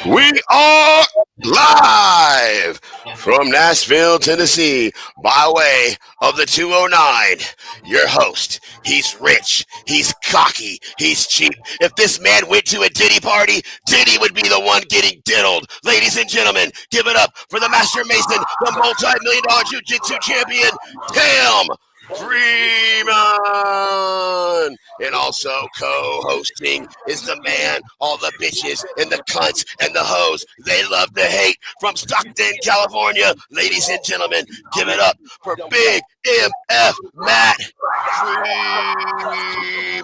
We are live from Nashville, Tennessee, by way of the 209. Your host, he's rich, he's cocky, he's cheap. If this man went to a Diddy party, Diddy would be the one getting diddled. Ladies and gentlemen, give it up for the Master Mason, the multi-million dollar Jiu-Jitsu champion, Tim Freeman. And also co-hosting is the man all the bitches and the cunts and the hoes they love to hate from Stockton, California. Ladies and gentlemen, give it up for Big MF Matt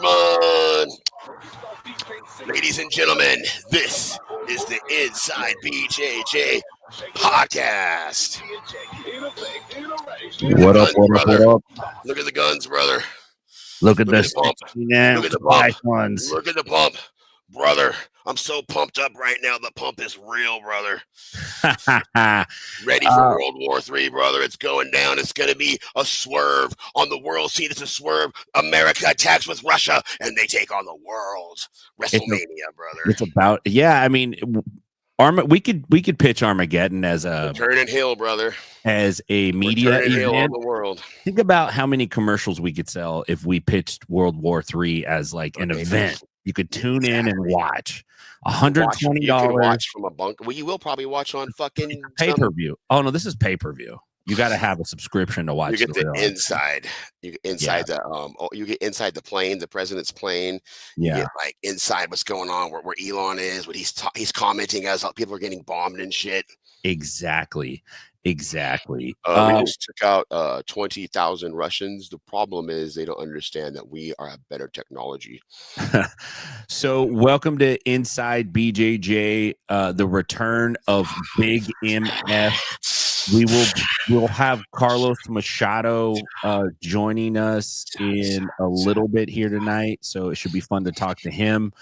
Freeman. Ladies and gentlemen, this is the Inside BJJ podcast. What up, brother? What up? Look at the guns, brother. Look at this pump. Look at the pump. Look at the pump, brother. I'm so pumped up right now. The pump is real, brother. Ready for World War III, brother. It's going down. It's going to be a swerve on the world scene. It's a swerve. America attacks with Russia, and they take on the world. WrestleMania, brother. It's about, I mean, we could pitch Armageddon as a turning hill, brother, as a media event on the world. Think about how many commercials we could sell if we pitched World War III as like an event. You could tune in and watch. $120. You can watch from a bunker. Well, you will probably watch on fucking pay-per-view. Oh no, this is pay-per-view. You got to have a subscription to watch. You get the inside. You get inside the you get inside the plane, the president's plane. You get like inside what's going on, where Elon is, what he's commenting as people are getting bombed and shit. Exactly. We just took out 20,000 Russians. The problem is they don't understand that we are a better technology. So welcome to Inside BJJ, the return of Big MF. We'll have Carlos Machado joining us in a little bit here tonight, so it should be fun to talk to him.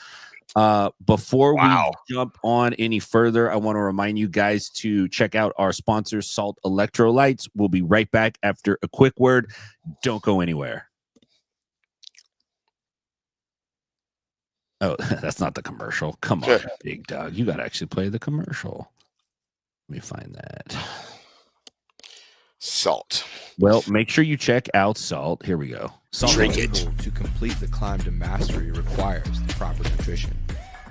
Before we jump on any further, I want to remind you guys to check out our sponsor, Salt Electrolytes. We'll be right back after a quick word. Don't go anywhere. Oh, that's not the commercial. Come on, big dog. You got to actually play the commercial. Let me find that. Salt. Well, make sure you check out Salt. Here we go. Salt. Drink it. To complete the climb to mastery requires the proper nutrition.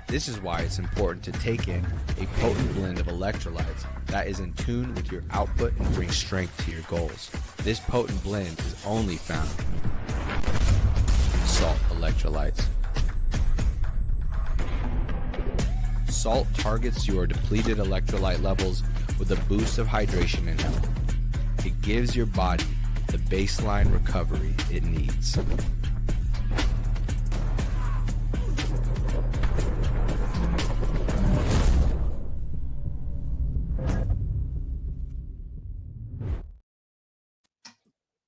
This is why it's important to take in a potent blend of electrolytes that is in tune with your output and brings strength to your goals. This potent blend is only found in Salt Electrolytes. Salt targets your depleted electrolyte levels with a boost of hydration and health. It gives your body the baseline recovery it needs.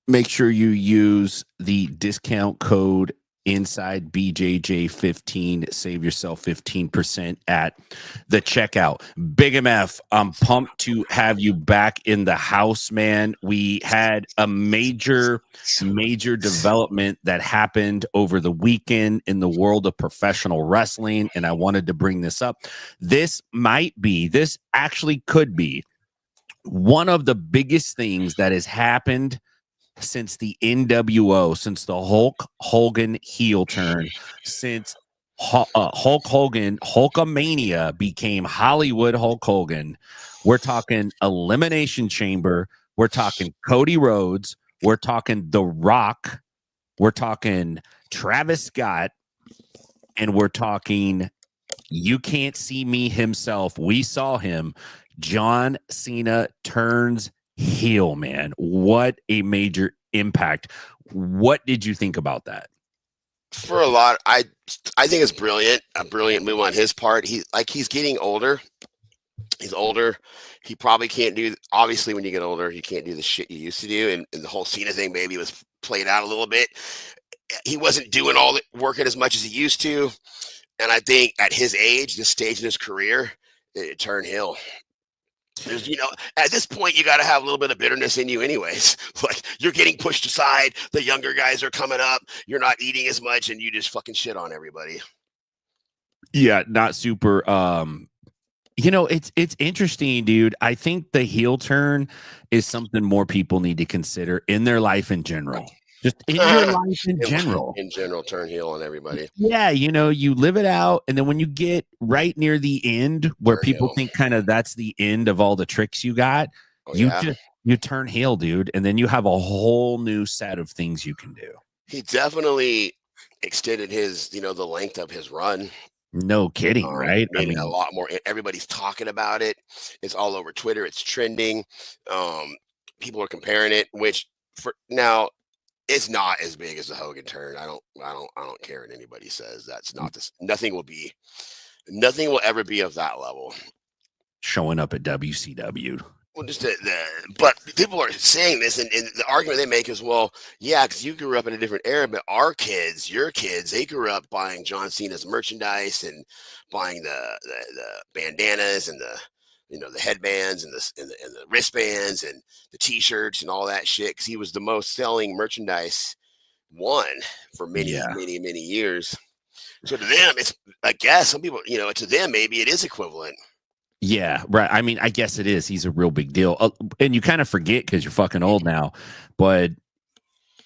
Make sure you use the discount code Inside BJJ 15. Save yourself 15% at the checkout. Big MF, I'm pumped to have you back in the house, man. We had a major development that happened over the weekend in the world of professional wrestling, and I wanted to bring this up. This actually could be one of the biggest things that has happened since the NWO, since the Hulk Hogan heel turn, since Hulk Hogan, Hulkamania became Hollywood Hulk Hogan. We're talking Elimination Chamber. We're talking Cody Rhodes. We're talking The Rock. We're talking Travis Scott. And we're talking You Can't See Me himself. We saw him. John Cena turns heel, man. What a major impact. What did you think about that? For a lot, I think it's brilliant. A brilliant move on his part. He's getting older. He's older. He probably can't do, obviously when you get older, you can't do the shit you used to do. And the whole Cena thing maybe was played out a little bit. He wasn't doing all the working as much as he used to. And I think at his age, this stage in his career, it turned heel. There's, at this point, you got to have a little bit of bitterness in you anyways. Like, you're getting pushed aside. The younger guys are coming up. You're not eating as much, and you just fucking shit on everybody. Yeah, not super. It's interesting, dude. I think the heel turn is something more people need to consider in their life in general. Just in your life in general. In general, turn heel on everybody. Yeah, you live it out, and then when you get right near the end, where Turn people heel. think kind of that's the end of all the tricks you got, you turn heel, dude, and then you have a whole new set of things you can do. He definitely extended his, the length of his run. No kidding, right? Made it a lot more. Everybody's talking about it. It's all over Twitter. It's trending. People are comparing it, which for now it's not as big as the Hogan turn. I don't care what anybody says. That's not this. Nothing will ever be of that level. Showing up at WCW. Well, just but people are saying this, and the argument they make is, well, yeah, because you grew up in a different era, but your kids, they grew up buying John Cena's merchandise and buying the bandanas and the headbands and the wristbands and the T-shirts and all that shit, because he was the most selling merchandise one for many years. So to them, it's, I guess some people, to them maybe it is equivalent. Yeah, right. I mean, I guess it is. He's a real big deal. And you kind of forget because you're fucking old now. But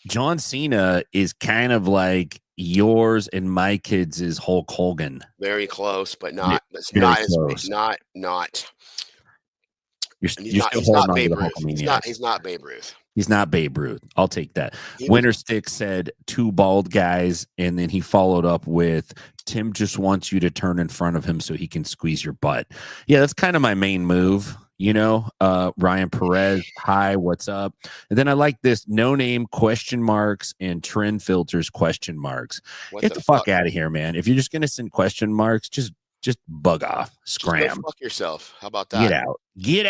John Cena is kind of like yours and my kids is Hulk Hogan. Very close, but not. It's Very not close. as not. He's not Babe Ruth. He's not Babe Ruth. He's not Babe Ruth. I'll take that. Winter Stick said 2 bald guys, and then he followed up with Tim just wants you to turn in front of him so he can squeeze your butt. Yeah, that's kind of my main move. Ryan Perez, hi, what's up? And then I like this no name question marks and trend filters question marks. Get the fuck out of here, man. If you're just gonna send question marks, just bug off. Scram. Just go fuck yourself. How about that? Get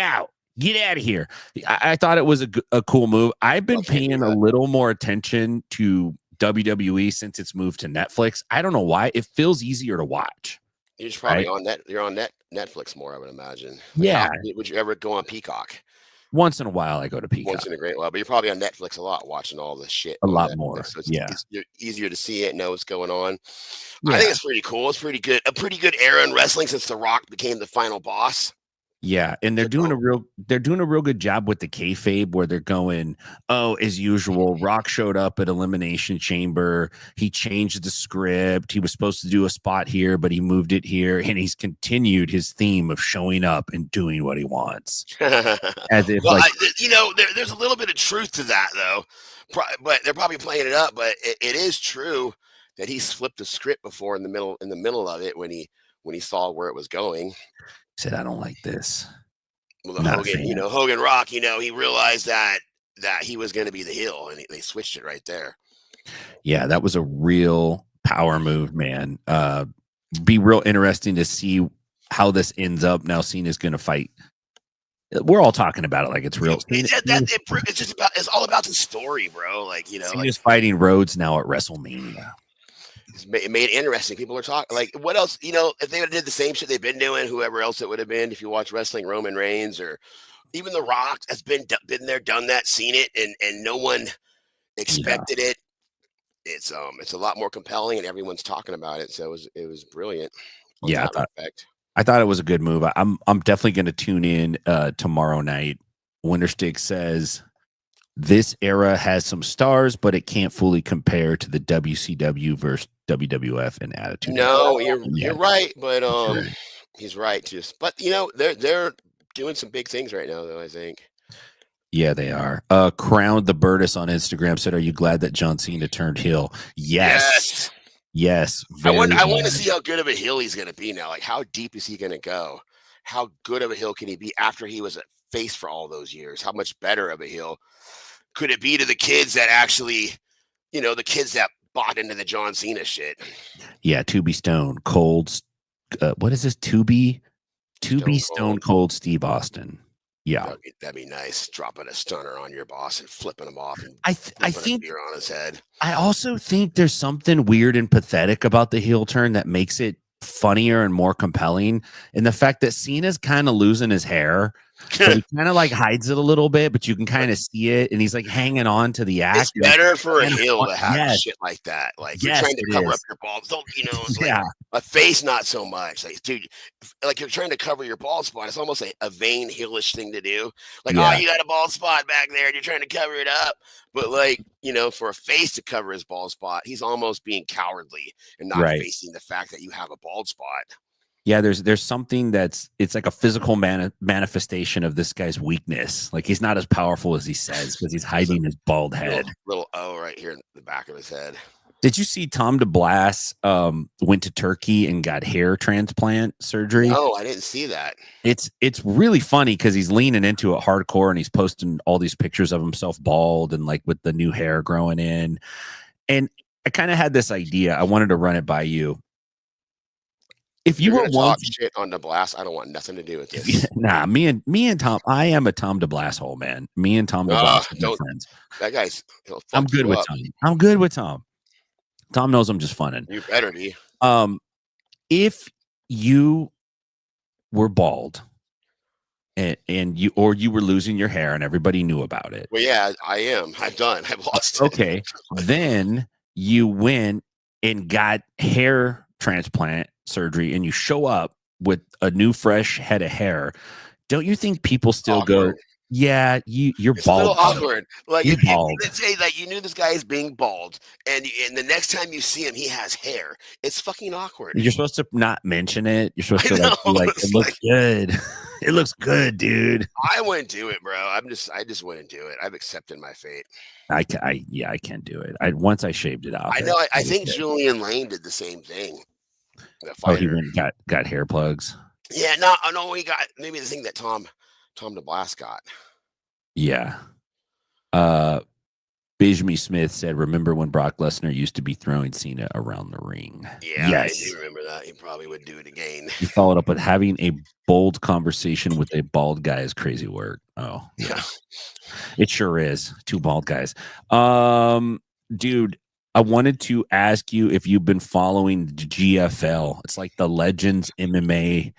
out of here. I thought it was a cool move. I've been paying a little more attention to WWE since it's moved to Netflix. I don't know why. It feels easier to watch. You're just probably you're on Netflix more, I would imagine. Yeah. Would you ever go on Peacock? Once in a while, I go to Peacock. Once in a great while, but you're probably on Netflix a lot, watching all the shit. A lot Netflix, more. So it's easier to see it, know what's going on. Yeah. I think it's pretty cool. It's pretty good. A pretty good era in wrestling since The Rock became the final boss. Yeah, and they're doing a real good job with the kayfabe where they're going, as usual, Rock showed up at Elimination Chamber. He changed the script. He was supposed to do a spot here, but he moved it here, and he's continued his theme of showing up and doing what he wants. As if, there's a little bit of truth to that, though. But they're probably playing it up. But it is true that he flipped the script before in the middle of it when he saw where it was going. Said, I don't like this. Well, Hogan Rock, he realized that he was going to be the heel, and they switched it right there. Yeah, that was a real power move, man. Be real interesting to see how this ends up. Now Cena's going to fight. We're all talking about it like it's real. It's all about the story, bro. Like, Cena's fighting Rhodes now at WrestleMania. It made it interesting. People are talking like, what else? If they would have did the same shit they've been doing, whoever else it would have been. If you watch wrestling, Roman Reigns or even The Rock has been there, done that, seen it, and no one expected it. It's a lot more compelling, and everyone's talking about it. So it was brilliant. Yeah, I thought it was a good move. I'm definitely going to tune in tomorrow night. Winterstick says, this era has some stars, but it can't fully compare to the WCW versus WWF and Attitude. No, you're right, but he's right too. But they're doing some big things right now, though. I think. Yeah, they are. Crowned the Burtis on Instagram said, "Are you glad that John Cena turned heel?" Yes. I want to see how good of a heel he's going to be now. Like, how deep is he going to go? How good of a heel can he be after he was a face for all those years? How much better of a heel could it be to the kids that actually, the kids that bought into the John Cena shit? Yeah, to be Stone Cold. What is this? To be Stone Cold Steve Austin. Yeah, that'd be nice. Dropping a stunner on your boss and flipping him off. And I think a beer on his head. I also think there's something weird and pathetic about the heel turn that makes it funnier and more compelling. And the fact that Cena's kind of losing his hair. but he kind of like hides it a little bit, but you can kind of see it, and he's like hanging on to the act. It's better for a heel to have Yes. shit like that. Like you're Yes, trying to it cover is. up your balls. Don't it's like Yeah. a face, not so much. Like, dude, like you're trying to cover your bald spot. It's almost a vain heelish thing to do. Like, Yeah. oh, you got a bald spot back there, and you're trying to cover it up. But like, for a face to cover his bald spot, he's almost being cowardly and not Right. facing the fact that you have a bald spot. Yeah, there's something it's like a physical manifestation of this guy's weakness. Like he's not as powerful as he says because he's hiding his bald head. Little O right here in the back of his head. Did you see Tom DeBlas went to Turkey and got hair transplant surgery? No, I didn't see that. It's really funny because he's leaning into it hardcore and he's posting all these pictures of himself bald and like with the new hair growing in. And I kind of had this idea. I wanted to run it by you. If you were talk shit on the blast, I don't want nothing to do with this. Nah, me and Tom, I am a Tom DeBlas hole, man. Me and Tom DeBlas are friends. That guy's. I'm good with Tom. I'm good with Tom. Tom knows I'm just funning. You better be. If you were bald, and you were losing your hair, and everybody knew about it. Well, yeah, I am. I've lost it. Okay, then you went and got hair transplant surgery and you show up with a new fresh head of hair, don't you think people still go, yeah, you're it's bald? A little awkward. Like you're bald. Let's say that you knew this guy is being bald, and the next time you see him, he has hair. It's fucking awkward. You're supposed to not mention it. You're supposed to like it looks good. It looks good, dude. I wouldn't do it, bro. I just wouldn't do it. I've accepted my fate. I can't do it. Once I shaved it off. I know. I think Julian Lane did the same thing. He went and got hair plugs. Yeah, no, he got maybe the thing that Tom DeBlas got. Yeah. Bijmi Smith said, remember when Brock Lesnar used to be throwing Cena around the ring? Yeah, yes. I do remember that. He probably would do it again. He followed up with having a bold conversation with a bald guy is crazy work. Oh, yeah. It sure is. Two bald guys. Dude, I wanted to ask you if you've been following the GFL. It's like the Legends MMA.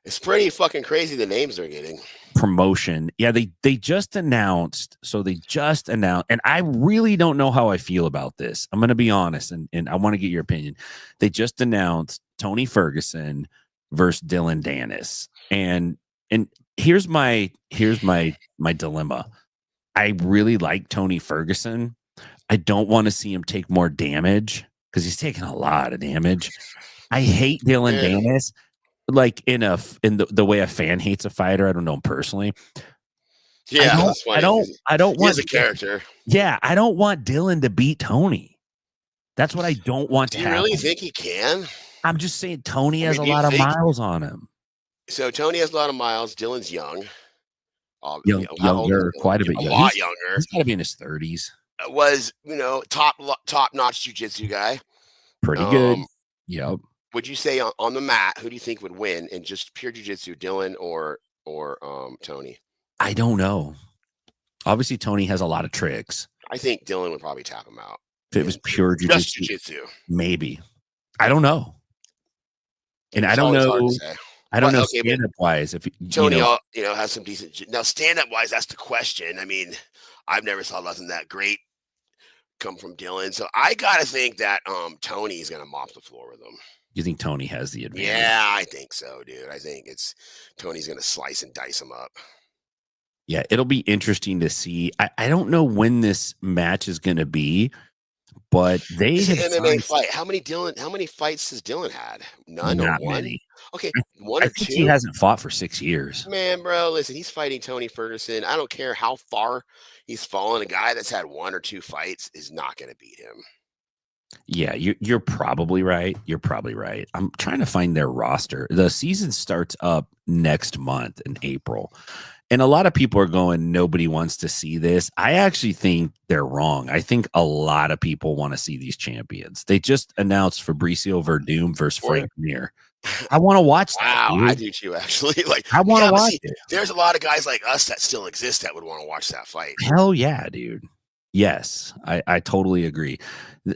It's pretty fucking crazy the names they're getting. Promotion. Yeah, they just announced. So they just announced, and I really don't know how I feel about this. I'm going to be honest, and I want to get your opinion. They just announced Tony Ferguson versus Dylan Dennis. And here's my dilemma. I really like Tony Ferguson. I don't want to see him take more damage because he's taking a lot of damage. I hate Dylan Dennis, like in the way a fan hates a fighter. I don't know him personally. Yeah, I don't want a character. Yeah, I don't want Dylan to beat Tony. That's what I don't want to happen. Do you really think he can? I'm just saying Tony has a lot of miles on him. So Tony has a lot of miles. Dylan's young. Younger, quite a bit younger. A lot younger. He's got to be in his 30s. Was top-notch jiu-jitsu guy. Pretty good. Yep. Would you say on the mat, who do you think would win in just pure jiu-jitsu, Dylan or Tony? I don't know. Obviously, Tony has a lot of tricks. I think Dylan would probably tap him out. If it was pure jiu-jitsu, maybe. I don't know. And I don't know. I don't know stand-up wise. If Tony, has some decent. Now, stand-up wise, that's the question. I mean, I've never saw nothing that great come from Dylan, so I gotta think that Tony's gonna mop the floor with him. You think Tony has the advantage? Yeah, I think so, dude. I think Tony's gonna slice and dice him up. Yeah, it'll be interesting to see. I don't know when this match is gonna be, but it's an MMA fight. How many fights has Dylan had? None or one? Many. Okay, one or two. He hasn't fought for 6 years. Man, bro, listen, he's fighting Tony Ferguson. I don't care how far he's fallen. A guy that's had one or two fights is not going to beat him. Yeah, you're probably right. You're probably right. I'm trying to find their roster. The season starts up next month in April. And a lot of people are going, nobody wants to see this. I actually think they're wrong. I think a lot of people want to see these champions. They just announced Fabricio Verdum versus Frank Mir. I want to watch that. Wow, I do too, actually. Like, I want to watch it. There's a lot of guys like us that still exist that would want to watch that fight. Hell yeah, dude. Yes, I totally agree.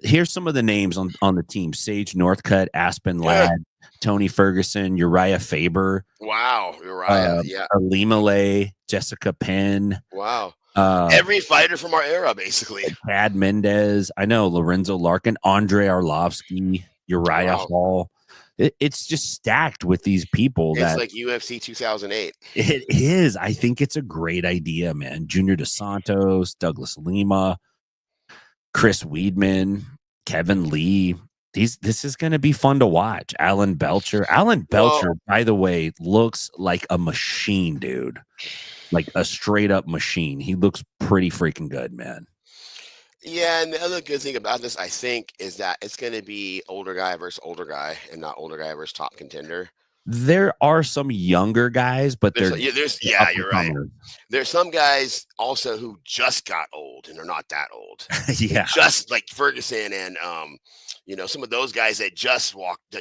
Here's some of the names on the team: Sage Northcutt, Aspen Ladd, Tony Ferguson, Uriah Faber. Wow, Uriah. Yeah. Alimale, Jessica Penn. Wow. Every fighter from our era, basically. Chad Mendez. I know Lorenzo Larkin, Andre Arlovsky, Uriah Hall. It's just stacked with these people. It's like UFC 2008. It is. I think it's a great idea, man. Junior Dos Santos, Douglas Lima, Chris Weidman, Kevin Lee. This is going to be fun to watch. Alan Belcher. By the way, looks like a machine, dude. Like a straight up machine. He looks pretty freaking good, man. Yeah, and the other good thing about this, I think, is that it's going to be older guy versus older guy, and not older guy versus top contender. There are some younger guys, but you're right. There's some guys also who just got old and they're not that old. Yeah, just like Ferguson and some of those guys that just left the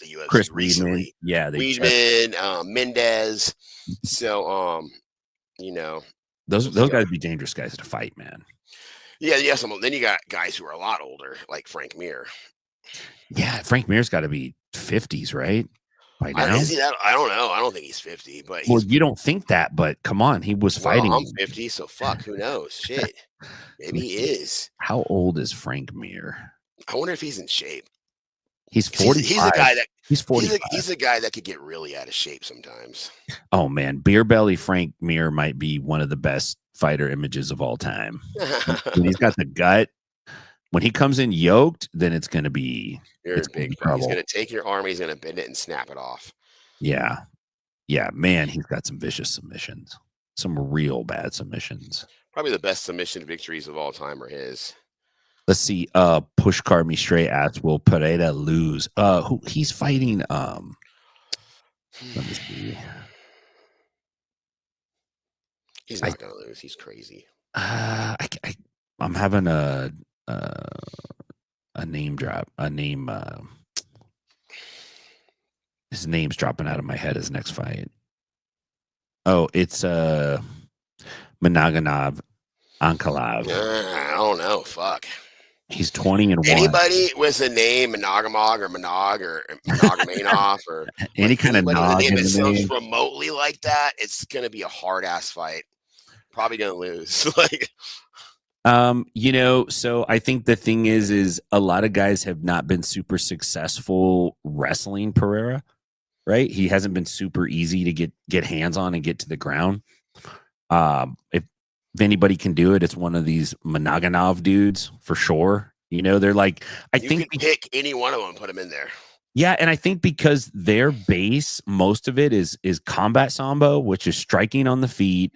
UFC. Chris recently. Weidman, Mendez. So those guys would be dangerous guys to fight, man. Yeah. Then you got guys who are a lot older, like Frank Mir. Yeah, Frank Mir's got to be 50s, right? By now? I don't know. I don't think he's 50, but you don't think that, but come on, he was fighting. I'm 50, so fuck, who knows? Shit, maybe he is. How old is Frank Mir? I wonder if he's in shape. He's 40. He's a guy that he's 40. He's a guy that could get really out of shape sometimes. Oh man, beer belly Frank Mir might be one of the best fighter images of all time. When he's got the gut. When he comes in yoked, then it's going to be big trouble. He's going to take your arm, he's going to bend it and snap it off. Yeah, man, he's got some vicious submissions, some real bad submissions. Probably the best submission victories of all time are his. Let's see. Push card me straight at will Pereira lose? Who he's fighting? Let me see. He's not going to lose. He's crazy. I'm having a name drop. His name's dropping out of my head. His next fight. Oh, it's Managanov Ankalaev. I don't know. Fuck. He's 20-1. Anybody with a name Managamog or Manog or Managamanov or any kind of name that sounds remotely like that, it's gonna be a hard ass fight. Probably gonna lose. So I think the thing is a lot of guys have not been super successful wrestling Pereira, right? He hasn't been super easy to get hands on and get to the ground. If anybody can do it, it's one of these Managanov dudes for sure. They're like, you can pick any one of them and put them in there. Yeah, and I think because their base, most of it is combat sambo, which is striking on the feet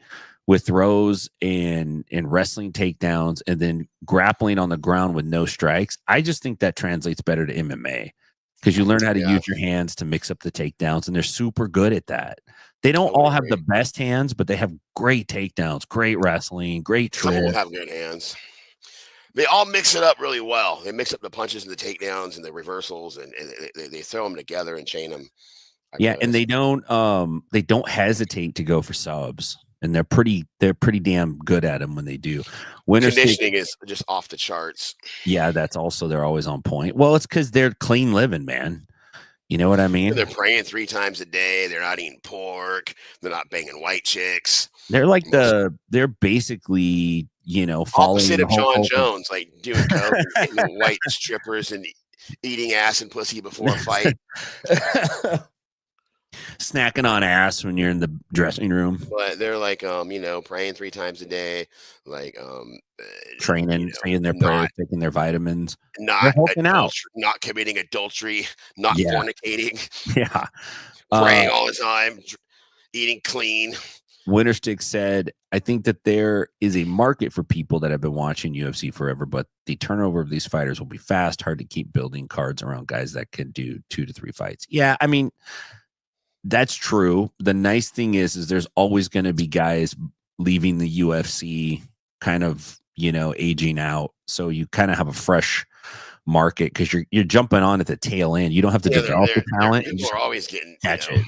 with throws and wrestling takedowns, and then grappling on the ground with no strikes. I just think that translates better to MMA because you learn how to use your hands to mix up the takedowns, and they're super good at that. They don't all have the best hands, but they have great takedowns, great wrestling, great tricks. Some will have good hands. They all mix it up really well. They mix up the punches and the takedowns and the reversals, and they throw them together and chain them. And they don't hesitate to go for subs. And they're pretty damn good at them when they do. Conditioning is just off the charts. Yeah, that's also, they're always on point. Well, it's because they're clean living, man. You know what I mean? They're praying 3 times a day. They're not eating pork. They're not banging white chicks. They're like they're basically, following opposite of John Jones, like doing coke and hitting white strippers and eating ass and pussy before a fight. Snacking on ass when you're in the dressing room. But they're like, praying 3 times a day, like, training, saying their prayers, taking their vitamins, not committing adultery, not fornicating, praying all the time, eating clean. Winterstick said, I think that there is a market for people that have been watching UFC forever, but the turnover of these fighters will be fast, hard to keep building cards around guys that can do 2 to 3 fights. Yeah, I mean, that's true. The nice thing is there's always going to be guys leaving the UFC kind of, aging out. So you kind of have a fresh market because you're jumping on at the tail end. You don't have to develop the talent. People are always getting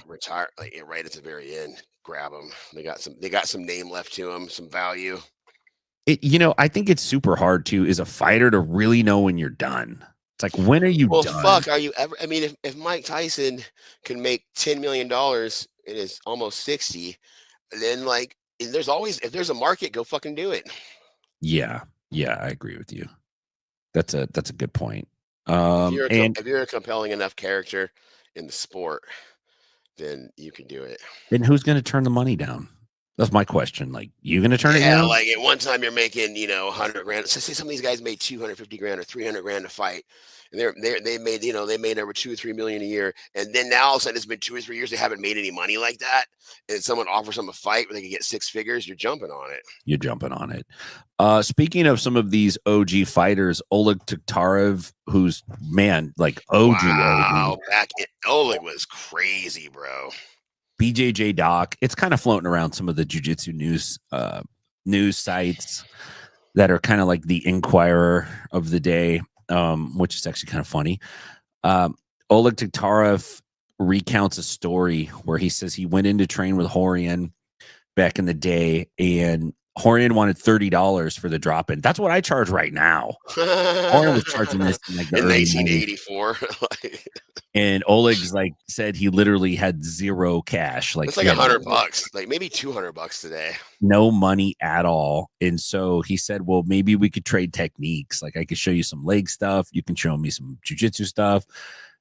retired right at the very end. Grab them. They got some name left to them, some value. I think it's super hard too, as a fighter, to really know when you're done. It's like, when are you Well, done? fuck, are you ever? I mean, if Mike Tyson can make $10 million and is almost 60, then like, there's always if there's a market, go fucking do it. Yeah, I agree with you. That's a good point. If you're a compelling enough character in the sport, then you can do it. And who's going to turn the money down? That's my question. Like, you going to turn it Yeah, down? like at one time you're making, 100 grand. So say some of these guys made 250 grand or 300 grand to fight. And they made, they made over 2 or 3 million a year. And then now all of a sudden it's been 2 or 3 years. They haven't made any money like that. And someone offers them a fight where they can get 6 figures. You're jumping on it. You're jumping on it. Speaking of some of these OG fighters, Oleg Taktarov, who's, man, like OG. Wow. Oleg was crazy, bro. BJJ Doc. It's kind of floating around some of the jiu-jitsu news sites that are kind of like the Inquirer of the day, which is actually kind of funny. Oleg Taktarov recounts a story where he says he went in to train with Horian back in the day, and Horian wanted $30 for the drop-in. That's what I charge right now. Horian was charging this in like the in early 1984. and Oleg's like said he literally had zero cash. Like, it's like $100, like maybe $200 today. No money at all. And so he said, well, maybe we could trade techniques. Like, I could show you some leg stuff. You can show me some jiu-jitsu stuff.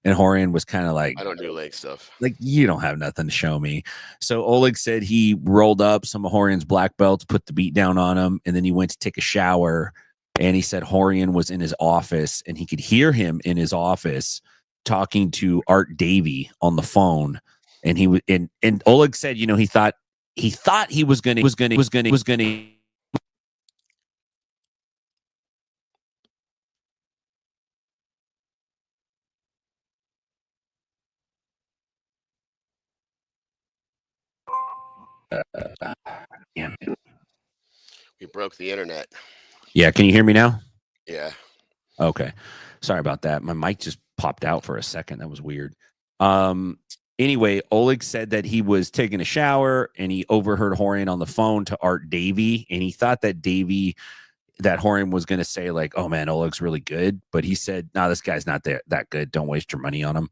And Horian was kind of like, I don't do leg stuff. Like, you don't have nothing to show me. So Oleg said he rolled up some of Horian's black belts, put the beat down on him, and then he went to take a shower. And he said Horian was in his office, and he could hear him in his office talking to Art Davie on the phone. And he was and Oleg said, he thought he was gonna We broke the internet. Yeah, can you hear me now? Yeah. Okay. Sorry about that. My mic just popped out for a second. That was weird. Anyway, Oleg said that he was taking a shower and he overheard Horian on the phone to Art Davie, and he thought that Horian was going to say like, "Oh man, Oleg's really good," but he said, "No, this guy's not that good. Don't waste your money on him."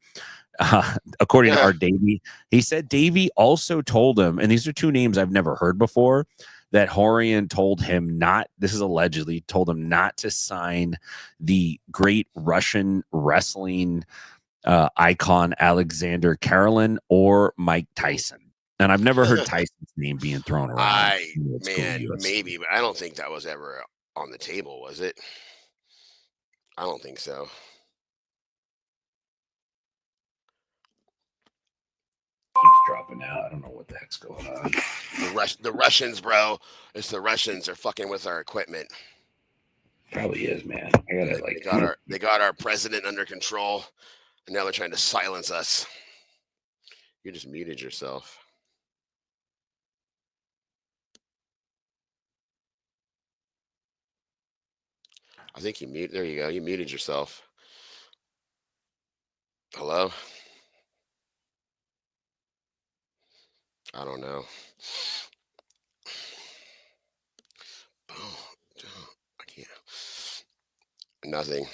According to Art Davie, he said Davie also told him, and these are two names I've never heard before, that Horian told him this is allegedly, told him not to sign the great Russian wrestling icon Alexander Karelin or Mike Tyson. And I've never heard Tyson's name being thrown around. Maybe, but I don't think that was ever on the table, was it? I don't think so. Keeps dropping out. I don't know what the heck's going on. The Russians, bro. It's the Russians. They're fucking with our equipment. Probably is, man. I gotta like. They got our president under control, and now they're trying to silence us. You just muted yourself. I think you muted. There you go. You muted yourself. Hello? I don't know. I can't. Nothing.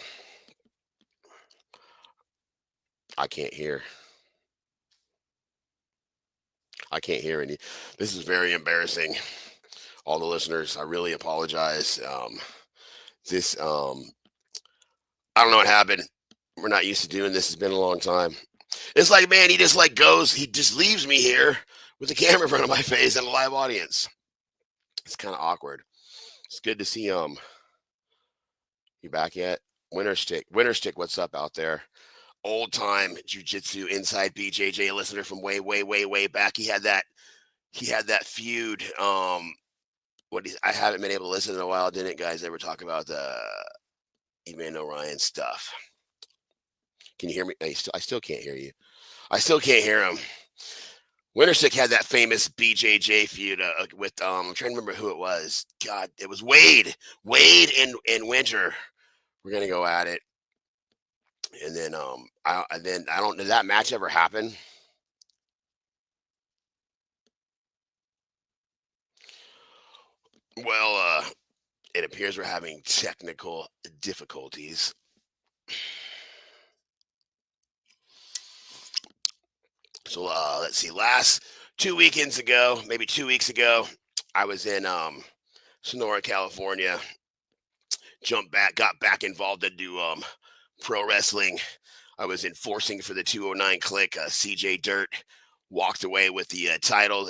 I can't hear. I can't hear any. This is very embarrassing. All the listeners, I really apologize. I don't know what happened. We're not used to doing this. It's been a long time. It's like, man, he just like goes, he just leaves me here with the camera in front of my face and a live audience. It's kind of awkward. It's good to see you back yet? Winter Stick, what's up out there? Old time jiu-jitsu inside BJJ, a listener from way, way, way, way back. He had that feud. I haven't been able to listen in a while. Didn't guys ever talk about the Eman Orion stuff? Can you hear me? I still can't hear you. I still can't hear him. Winterstick had that famous BJJ feud with I'm trying to remember who it was. God, it was Wade and Winter. We're gonna go at it, and then I don't. Did that match ever happen? Well, it appears we're having technical difficulties. So let's see. Last 2 weekends ago, maybe 2 weeks ago, I was in Sonora, California. Got back involved into pro wrestling. I was enforcing for the 209 click. CJ Dirt walked away with the title.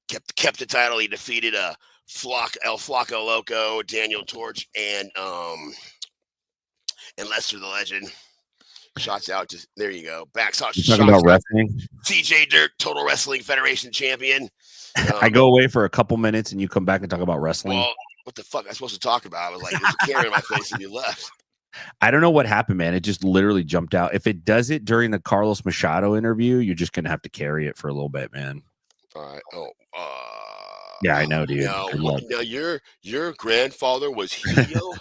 Kept the title. He defeated El Flaco Loco, Daniel Torch, and Lester the Legend. Shots out to there you go. Talking about wrestling. CJ Dirt, Total Wrestling Federation champion. I go away for a couple minutes and you come back and talk about wrestling. Well, what the fuck am I supposed to talk about? I was like, there's a camera in my face and you left. I don't know what happened, man. It just literally jumped out. If it does it during the Carlos Machado interview, you're just gonna have to carry it for a little bit, man. All right. Yeah, I know, dude. Now your grandfather was Helio?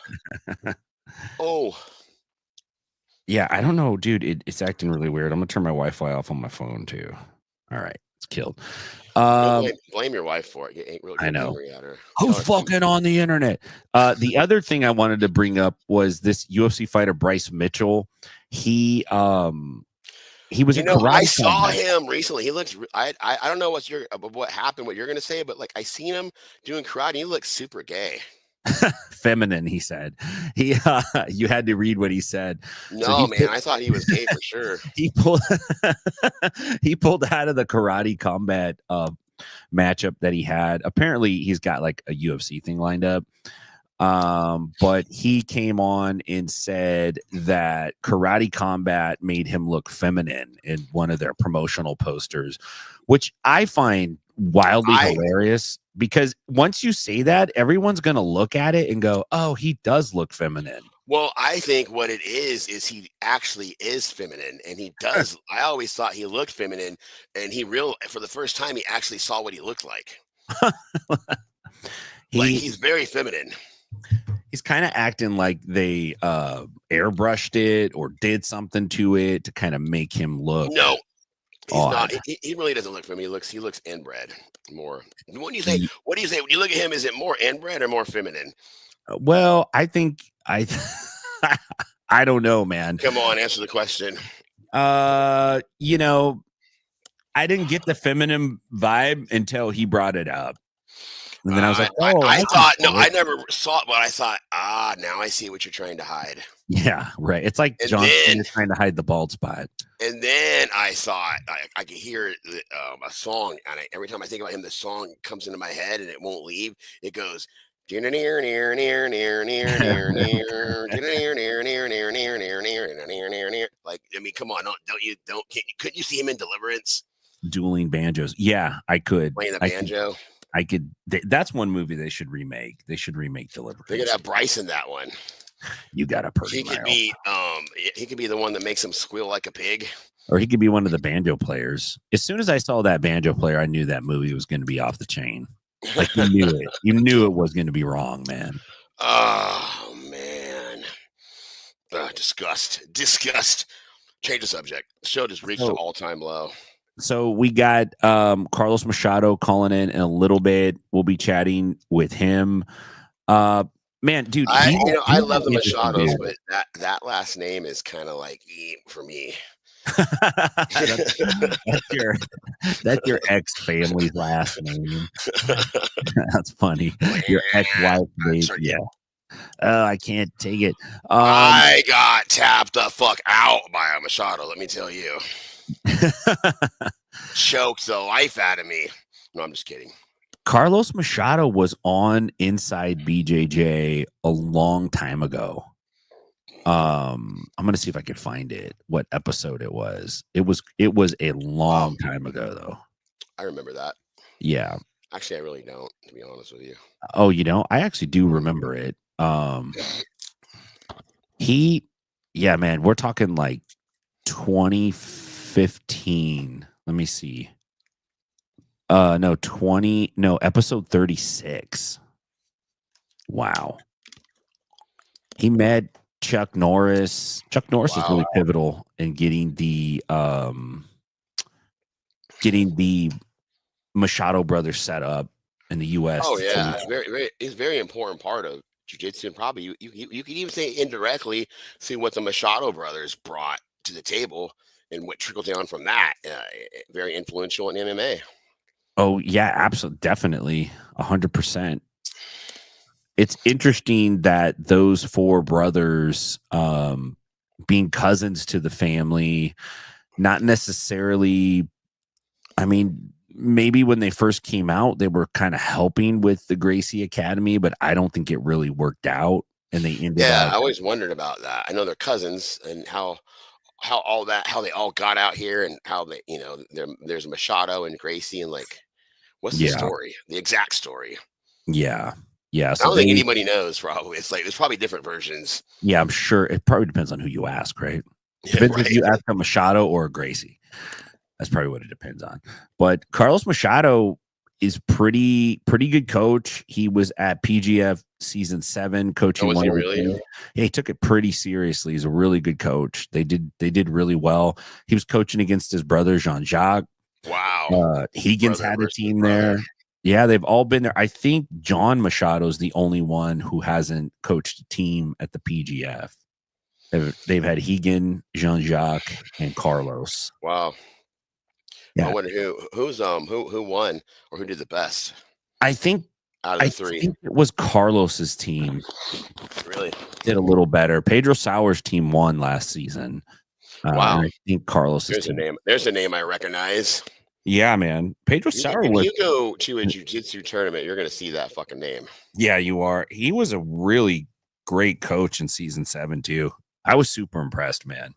Oh. Yeah, I don't know, dude. It's acting really weird. I'm gonna turn my Wi-Fi off on my phone too. All right, it's killed. Blame your wife for it. You ain't really I know. at her. Who's fucking on the internet? The other thing I wanted to bring up was this UFC fighter Bryce Mitchell. He was in karate. I saw him recently. He looks. I don't know what happened. What you're gonna say, but like I seen him doing karate. He looks super gay. Feminine, he said. You had to read what he said. No, man, I thought he was gay for sure. He pulled out of the karate combat matchup that he had. Apparently, he's got like a UFC thing lined up. But he came on and said that karate combat made him look feminine in one of their promotional posters, which I find wildly hilarious, because once you say that, everyone's going to look at it and go, oh, he does look feminine. Well, I think what it is he actually is feminine, and he does. I always thought he looked feminine, and for the first time, he actually saw what he looked like. He's very feminine. He's kind of acting like they airbrushed it or did something to it to kind of make him look. No, he's not. He really doesn't look feminine. He looks inbred more. What do you say? What do you say when you look at him? Is it more inbred or more feminine? Well, I think I don't know, man. Come on, answer the question. I didn't get the feminine vibe until he brought it up. And then I was like, oh, I never saw it, but I thought, now I see what you're trying to hide. Yeah, right. It's like John Cena trying to hide the bald spot. And then I saw it. I could hear a song, and every time I think about him, the song comes into my head, and it won't leave. It goes, like, I mean, come on, couldn't you see him in Deliverance? Dueling banjos. Yeah, I could. Playing the banjo. I could. That's one movie they should remake. They should remake Deliverance. They could have Bryce in that one. You got a person. He could be the one that makes him squeal like a pig. Or he could be one of the banjo players. As soon as I saw that banjo player, I knew that movie was going to be off the chain. Like, you knew it. You knew it was going to be wrong, man. Oh man. Disgust. Change the subject. The show just reached an all-time low. So we got Carlos Machado calling in a little bit. We'll be chatting with him. Man, dude, I love the Machados, but that last name is kind of like for me. that's your ex family's last name. That's funny. Your ex-wife name. Yeah. I can't take it. I got tapped the fuck out by a Machado, let me tell you. Choked the life out of me. No, I'm just kidding. Carlos Machado was on Inside BJJ a long time ago. I'm gonna see if I can find it. What episode it was? It was a long time ago, though. I remember that. Yeah. Actually, I really don't, to be honest with you. Oh, you don't? I actually do remember it. Yeah, man, we're talking like 2015. Let me see. Episode 36. Wow. He met Chuck Norris. Chuck Norris is really pivotal in getting the Machado brothers set up in the U.S. Oh yeah, it's a very important part of jiu-jitsu, and probably you could even say indirectly see what the Machado brothers brought to the table and what trickled down from that, very influential in MMA. Oh yeah, absolutely, definitely, 100%. It's interesting that those four brothers, being cousins to the family, not necessarily. I mean, maybe when they first came out, they were kind of helping with the Gracie Academy, but I don't think it really worked out, and they ended Yeah, up. I always wondered about that. I know they're cousins, and how they all got out here, and how they, there's Machado and Gracie, and like, what's the Yeah, story? The exact story. yeah, yeah. I So don't think they, anybody knows. Probably, it's like there's probably different versions. yeah, I'm sure it probably depends on who you ask, right? Yeah, Depends if right. you ask a Machado or a Gracie. That's probably what it depends on. But Carlos Machado is pretty good coach. He was at PGF season 7 coaching Was one he of the really? teams. Yeah, he took it pretty seriously. He's a really good coach. They did really well. He was coaching against his brother Jean-Jacques. Wow. Higgins Brother had a versus team brother. there. Yeah, they've all been there. I think John Machado is the only one who hasn't coached a team at the PGF. They've had Higgin, Jean-Jacques, and Carlos. Wow. Yeah. I wonder who won or who did the best I think out of the three. think it was Carlos's team Really? did a little better. Pedro Sauer's team won last season. Wow. And I think Carlos's There's a team. name. There's a name I recognize. Yeah, man. Pedro Sauer If was. you go to a jiu-jitsu tournament, you're going to see that fucking name. Yeah, you are. He was a really great coach in season 7 too. I was super impressed, man.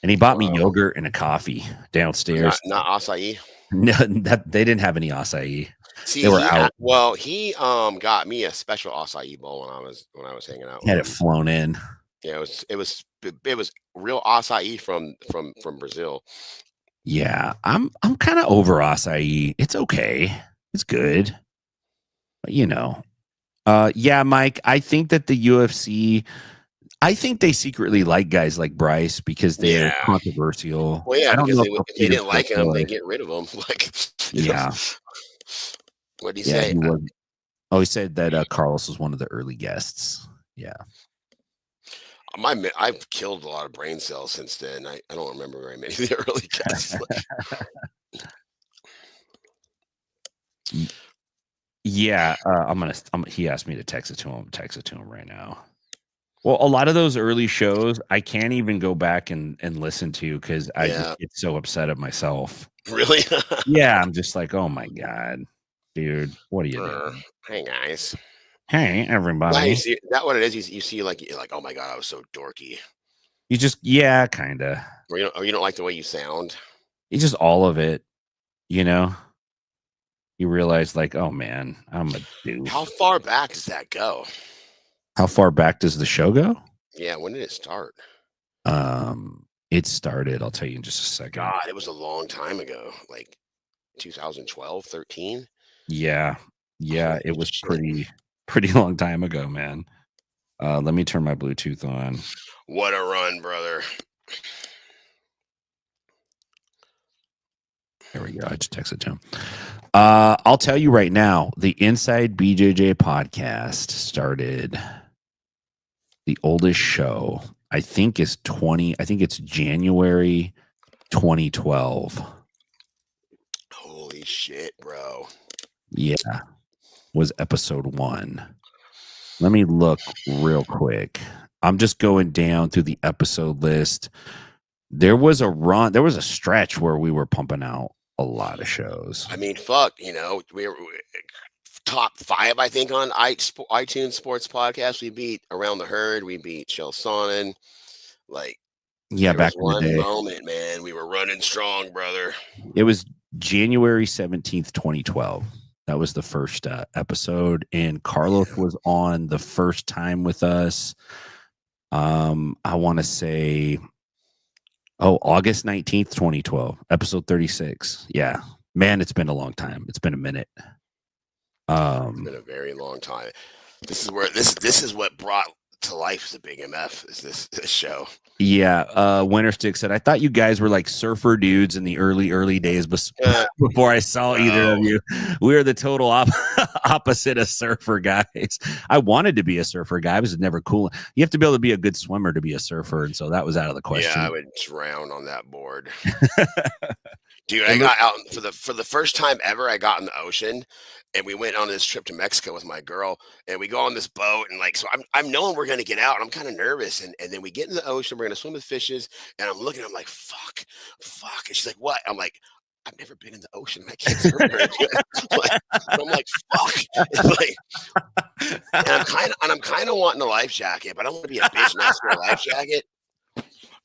And he bought me yogurt and a coffee downstairs. Not acai. No, that they didn't have any acai. See, They were out. He got me a special acai bowl when I was hanging out. Had it flown in. Yeah, it was real acai from Brazil. Yeah, I'm kind of over acai. It's okay. It's good. But yeah, Mike, I think that the UFC, I think they secretly like guys like Bryce because they're controversial. Well, yeah, I don't because know if they didn't like him, they get rid of him. Like, yeah. What did he say? He said that Carlos was one of the early guests. Yeah. I've killed a lot of brain cells since then. I don't remember very many of the early guests. Yeah, he asked me to text it to him. Text it to him right now. Well, a lot of those early shows I can't even go back and listen to because I just get so upset at myself. Really? Yeah, I'm just like, oh my god, dude, what are you doing? Hey guys. Hey everybody. That what it is? You see, like, oh my god, I was so dorky. You just kind of. Or you don't like the way you sound. It's just all of it, You realize, like, oh man, I'm a dude. How far back does that go? How far back does the show go? Yeah, when did it start? It started, I'll tell you in just a second. God, it was a long time ago, like 2012, 13. Yeah, it was pretty long time ago, man. Let me turn my Bluetooth on. What a run, brother. There we go. I just texted to him. I'll tell you right now, the Inside BJJ podcast started. The oldest show, I think, is I think it's January 2012. Holy shit, bro. Yeah. Was episode 1. Let me look real quick. I'm just going down through the episode list. There was a stretch where we were pumping out a lot of shows. I mean, fuck, we were top 5, I think, on iTunes Sports Podcast. We beat Around the Herd. We beat Shell Sonnen. Like, yeah, back in the day. One moment, man, we were running strong, brother. It was January 17th, 2012. That was the first episode, and Carlos was on the first time with us. I want to say, August 19th, 2012, episode 36. Yeah, man, it's been a long time. It's been a minute. It's been a very long time. This is where this is what brought to life the Big MF is this show. Yeah, Winterstick said, I thought you guys were like surfer dudes in the early days before I saw either of you. We are the total opposite of surfer guys. I wanted to be a surfer guy. I was never cool. You have to be able to be a good swimmer to be a surfer, and so that was out of the question. Yeah, I would drown on that board. Dude, I got out for the first time ever. I got in the ocean, and we went on this trip to Mexico with my girl, and we go on this boat, and like, so I'm knowing we're gonna get out, and I'm kind of nervous, and then we get in the ocean, we're gonna swim with fishes, and I'm looking, I'm like, fuck, and she's like, what? I'm like, I've never been in the ocean, and I can't swim very good. I'm like, fuck. It's like, and I'm kind of wanting a life jacket, but I don't want to be a bitch and ask for a life jacket.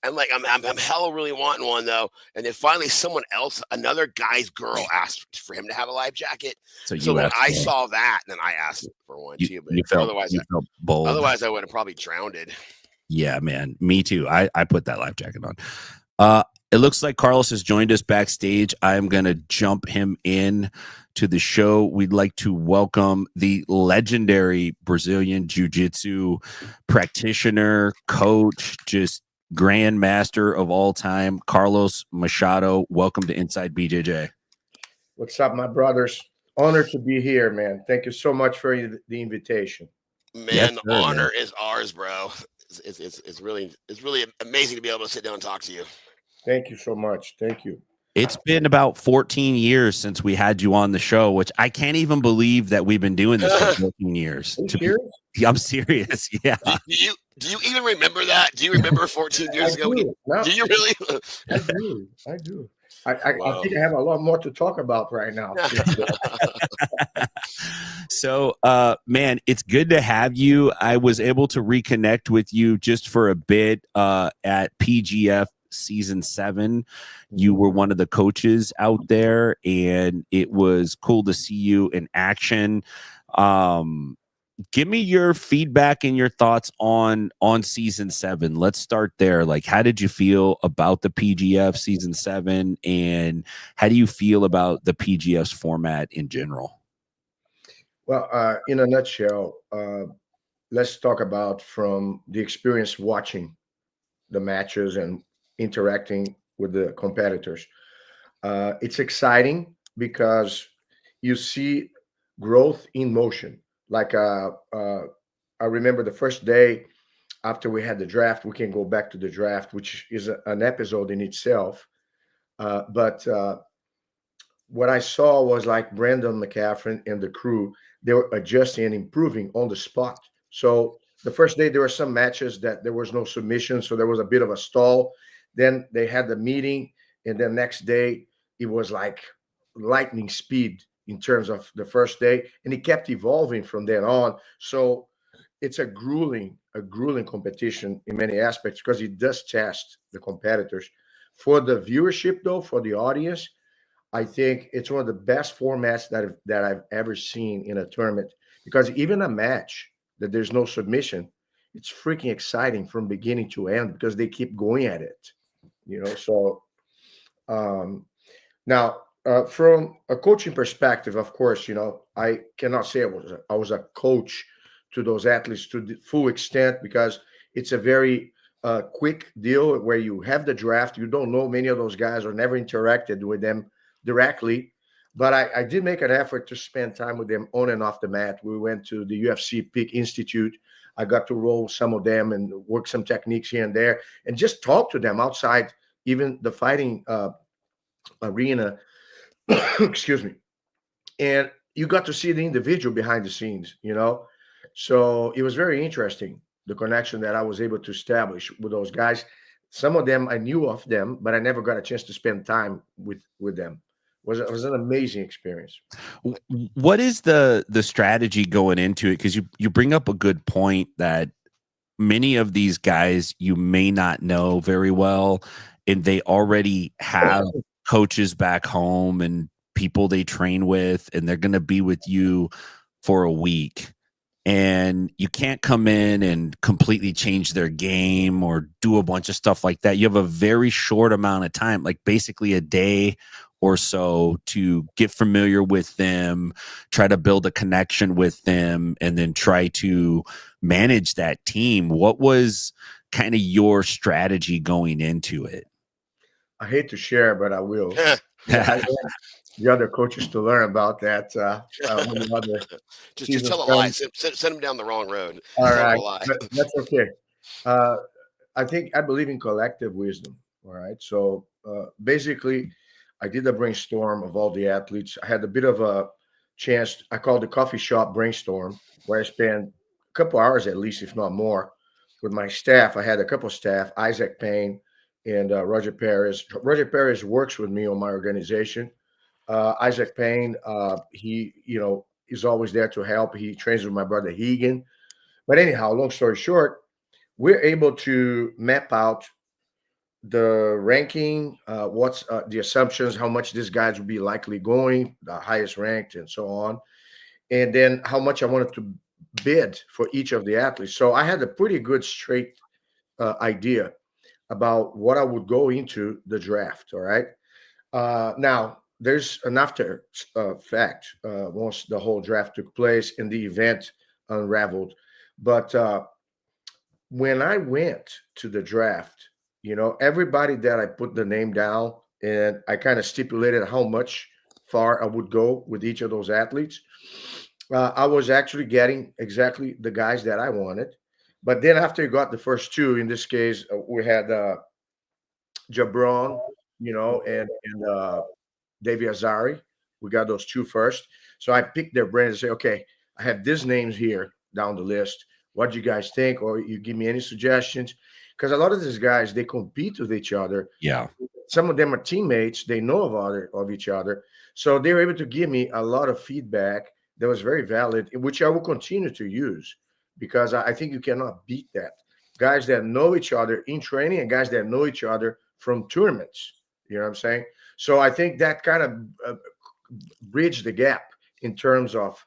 And like I'm hella really wanting one though, and then finally someone else, another guy's girl, asked for him to have a life jacket. So when I saw that, then I asked for one too. But otherwise, bold. Otherwise, I would have probably drowned. Yeah, man, me too. I put that life jacket on. It looks like Carlos has joined us backstage. I'm gonna jump him in to the show. We'd like to welcome the legendary Brazilian Jiu-Jitsu practitioner, coach, just grandmaster of all time, Carlos Machado. Welcome to Inside BJJ. What's up, my brothers? Honored to be here, man. Thank you so much for the invitation. Man, yes, the honor is ours, bro. It's really amazing to be able to sit down and talk to you. Thank you so much. Thank you. It's been about 14 years since we had you on the show, which I can't even believe that we've been doing this for 14 years. I'm serious. Yeah. Do you even remember that? Do you remember 14 years ago? Do you really? I do. I think I have a lot more to talk about right now. So, man, it's good to have you. I was able to reconnect with you just for a bit at PGF Season 7. You were one of the coaches out there, and it was cool to see you in action. Give me your feedback and your thoughts on Season 7. Let's start there. Like, how did you feel about the PGF Season 7, and how do you feel about the PGF's format in general? Well, in a nutshell, let's talk about from the experience watching the matches and interacting with the competitors. It's exciting because you see growth in motion. Like I remember the first day after we had the draft, we can go back to the draft, which is an episode in itself. But what I saw was like Brandon McCaffrey and the crew, they were adjusting and improving on the spot. So the first day, there were some matches that there was no submission. So there was a bit of a stall. Then they had the meeting. And then next day, it was like lightning speed in terms of the first day. And it kept evolving from then on. So it's a grueling competition in many aspects because it does test the competitors. For the viewership, though, for the audience, I think it's one of the best formats that I've ever seen in a tournament, because even a match that there's no submission, it's freaking exciting from beginning to end because they keep going at it, So now, from a coaching perspective, of course, I cannot say I was a coach to those athletes to the full extent, because it's a very quick deal where you have the draft. You don't know many of those guys or never interacted with them directly, but I did make an effort to spend time with them on and off the mat. We went to the UFC Peak Institute. I got to roll some of them and work some techniques here and there and just talk to them outside even the fighting arena. Excuse me. And you got to see the individual behind the scenes, So it was very interesting, the connection that I was able to establish with those guys. Some of them I knew of them, but I never got a chance to spend time with them. It was an amazing experience. What is the strategy going into it? Because you bring up a good point that many of these guys you may not know very well, and they already have coaches back home and people they train with, and they're going to be with you for a week. And you can't come in and completely change their game or do a bunch of stuff like that. You have a very short amount of time, like basically a day or so, to get familiar with them, try to build a connection with them, and then try to manage that team. What was kind of your strategy going into it? I hate to share, but I will. the other coaches to learn about that when the other just seasons tell a lie. come. Send them down the wrong road. All Tell them right, a lie. but that's okay. Uh, I believe in collective wisdom. All right, so basically, I did a brainstorm of all the athletes. I had a bit of a chance. I called the coffee shop brainstorm, where I spent a couple hours at least, if not more, with my staff. I had a couple of staff, Isaac Payne and Roger Perez. Roger Perez works with me on my organization. Isaac Payne, he is always there to help. He trains with my brother Hegan. But anyhow, long story short, we're able to map out the ranking, what's the assumptions, how much these guys will be likely going, the highest ranked, and so on, and then how much I wanted to bid for each of the athletes. So I had a pretty good straight idea about what I would go into the draft. All right. Now there's an after fact once the whole draft took place and the event unraveled, but when I went to the draft, everybody that I put the name down and I kind of stipulated how much far I would go with each of those athletes, I was actually getting exactly the guys that I wanted. But then after you got the first two, in this case, we had Jabron, and Davey Azari. We got those two first. So I picked their brains and say, okay, I have these names here down the list. What do you guys think? Or you give me any suggestions? Because a lot of these guys, they compete with each other. Yeah. Some of them are teammates. They know of each other. So they were able to give me a lot of feedback that was very valid, which I will continue to use because I think you cannot beat that. Guys that know each other in training and guys that know each other from tournaments. You know what I'm saying? So I think that kind of bridged the gap in terms of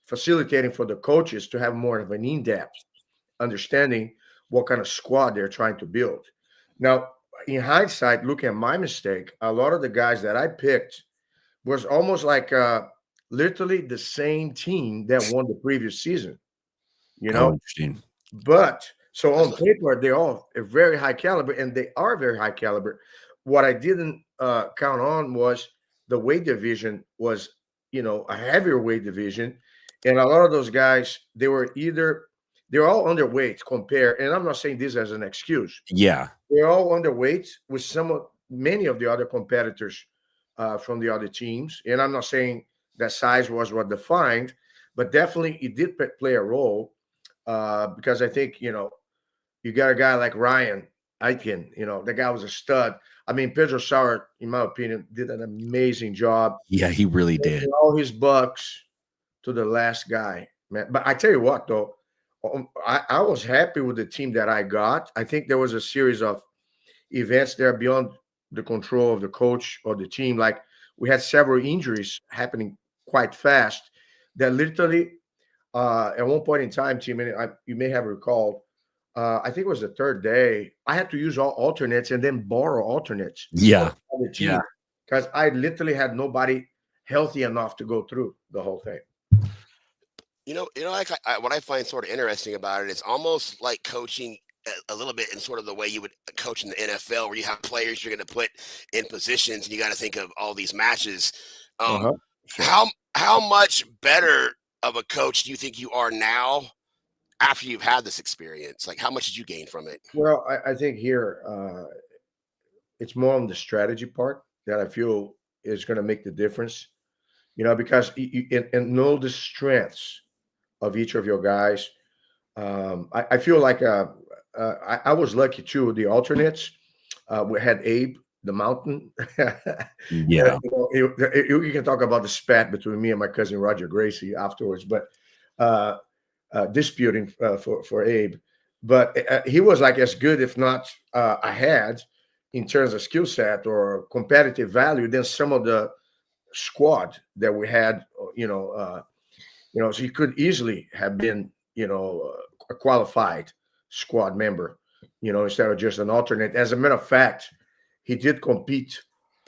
facilitating for the coaches to have more of an in-depth understanding what kind of squad they're trying to build. Now, in hindsight, looking at my mistake, a lot of the guys that I picked was almost like literally the same team that won the previous season, Oh, interesting. But so on paper, they're all a very high caliber, and they are very high caliber. What I didn't count on was the weight division was, a heavier weight division, and a lot of those guys they're all underweight compared. And I'm not saying this as an excuse. Yeah. They're all underweight with many of the other competitors from the other teams. And I'm not saying that size was what defined, but definitely it did play a role because I think, you got a guy like Ryan Eichen, the guy was a stud. I mean, Pedro Sauer, in my opinion, did an amazing job. Yeah, he really did. All his bucks to the last guy, man. But I tell you what, though, I was happy with the team that I got. I think there was a series of events there beyond the control of the coach or the team. Like we had several injuries happening quite fast that literally at one point in time, team, and you may have recalled, I think it was the third day, I had to use all alternates and then borrow alternates. Yeah. On the team Yeah. because I literally had nobody healthy enough to go through the whole thing. Like what I find sort of interesting about it, it's almost like coaching a little bit in sort of the way you would coach in the NFL, where you have players you're going to put in positions, and you got to think of all these matches. Sure. How much better of a coach do you think you are now after you've had this experience? Like, how much did you gain from it? Well, I think here it's more on the strategy part that I feel is going to make the difference. Because you and know the strengths of each of your guys. I feel like I was lucky too with the alternates. We had Abe, the Mountain. Yeah. You can talk about the spat between me and my cousin Roger Gracie afterwards, but disputing for Abe. But he was like as good, if not ahead, in terms of skill set or competitive value than some of the squad that we had. So he could easily have been, a qualified squad member, instead of just an alternate. As a matter of fact, he did compete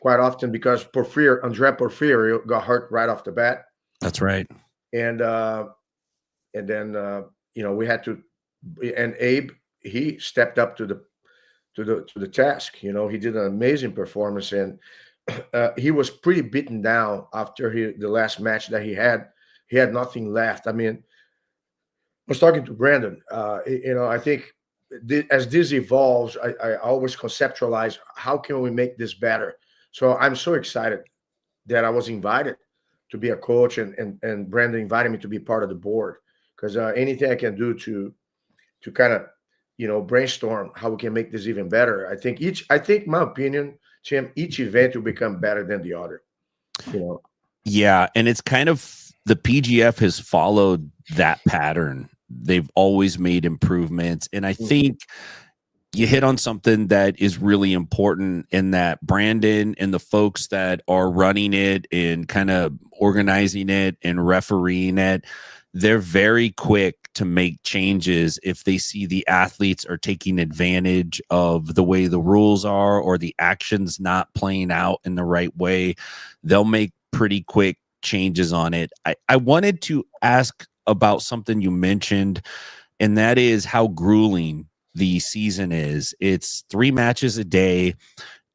quite often because Andre Porfirio got hurt right off the bat. That's right. And then we had to, and Abe, he stepped up to the task. He did an amazing performance, and he was pretty beaten down after the last match that he had. He had nothing left. I mean, I was talking to Brandon. I think as this evolves, I always conceptualize how can we make this better. So I'm so excited that I was invited to be a coach, and Brandon invited me to be part of the board, because anything I can do to kind of brainstorm how we can make this even better. I think my opinion, Tim, each event will become better than the other. Yeah, and it's kind of the PGF has followed that pattern. They've always made improvements, and I think you hit on something that is really important, in that Brandon and the folks that are running it and kind of organizing it and refereeing it, they're very quick to make changes if they see the athletes are taking advantage of the way the rules are, or the actions not playing out in the right way. They'll make pretty quick changes on it. I wanted to ask about something you mentioned, and that is how grueling the season is. It's 3 matches a day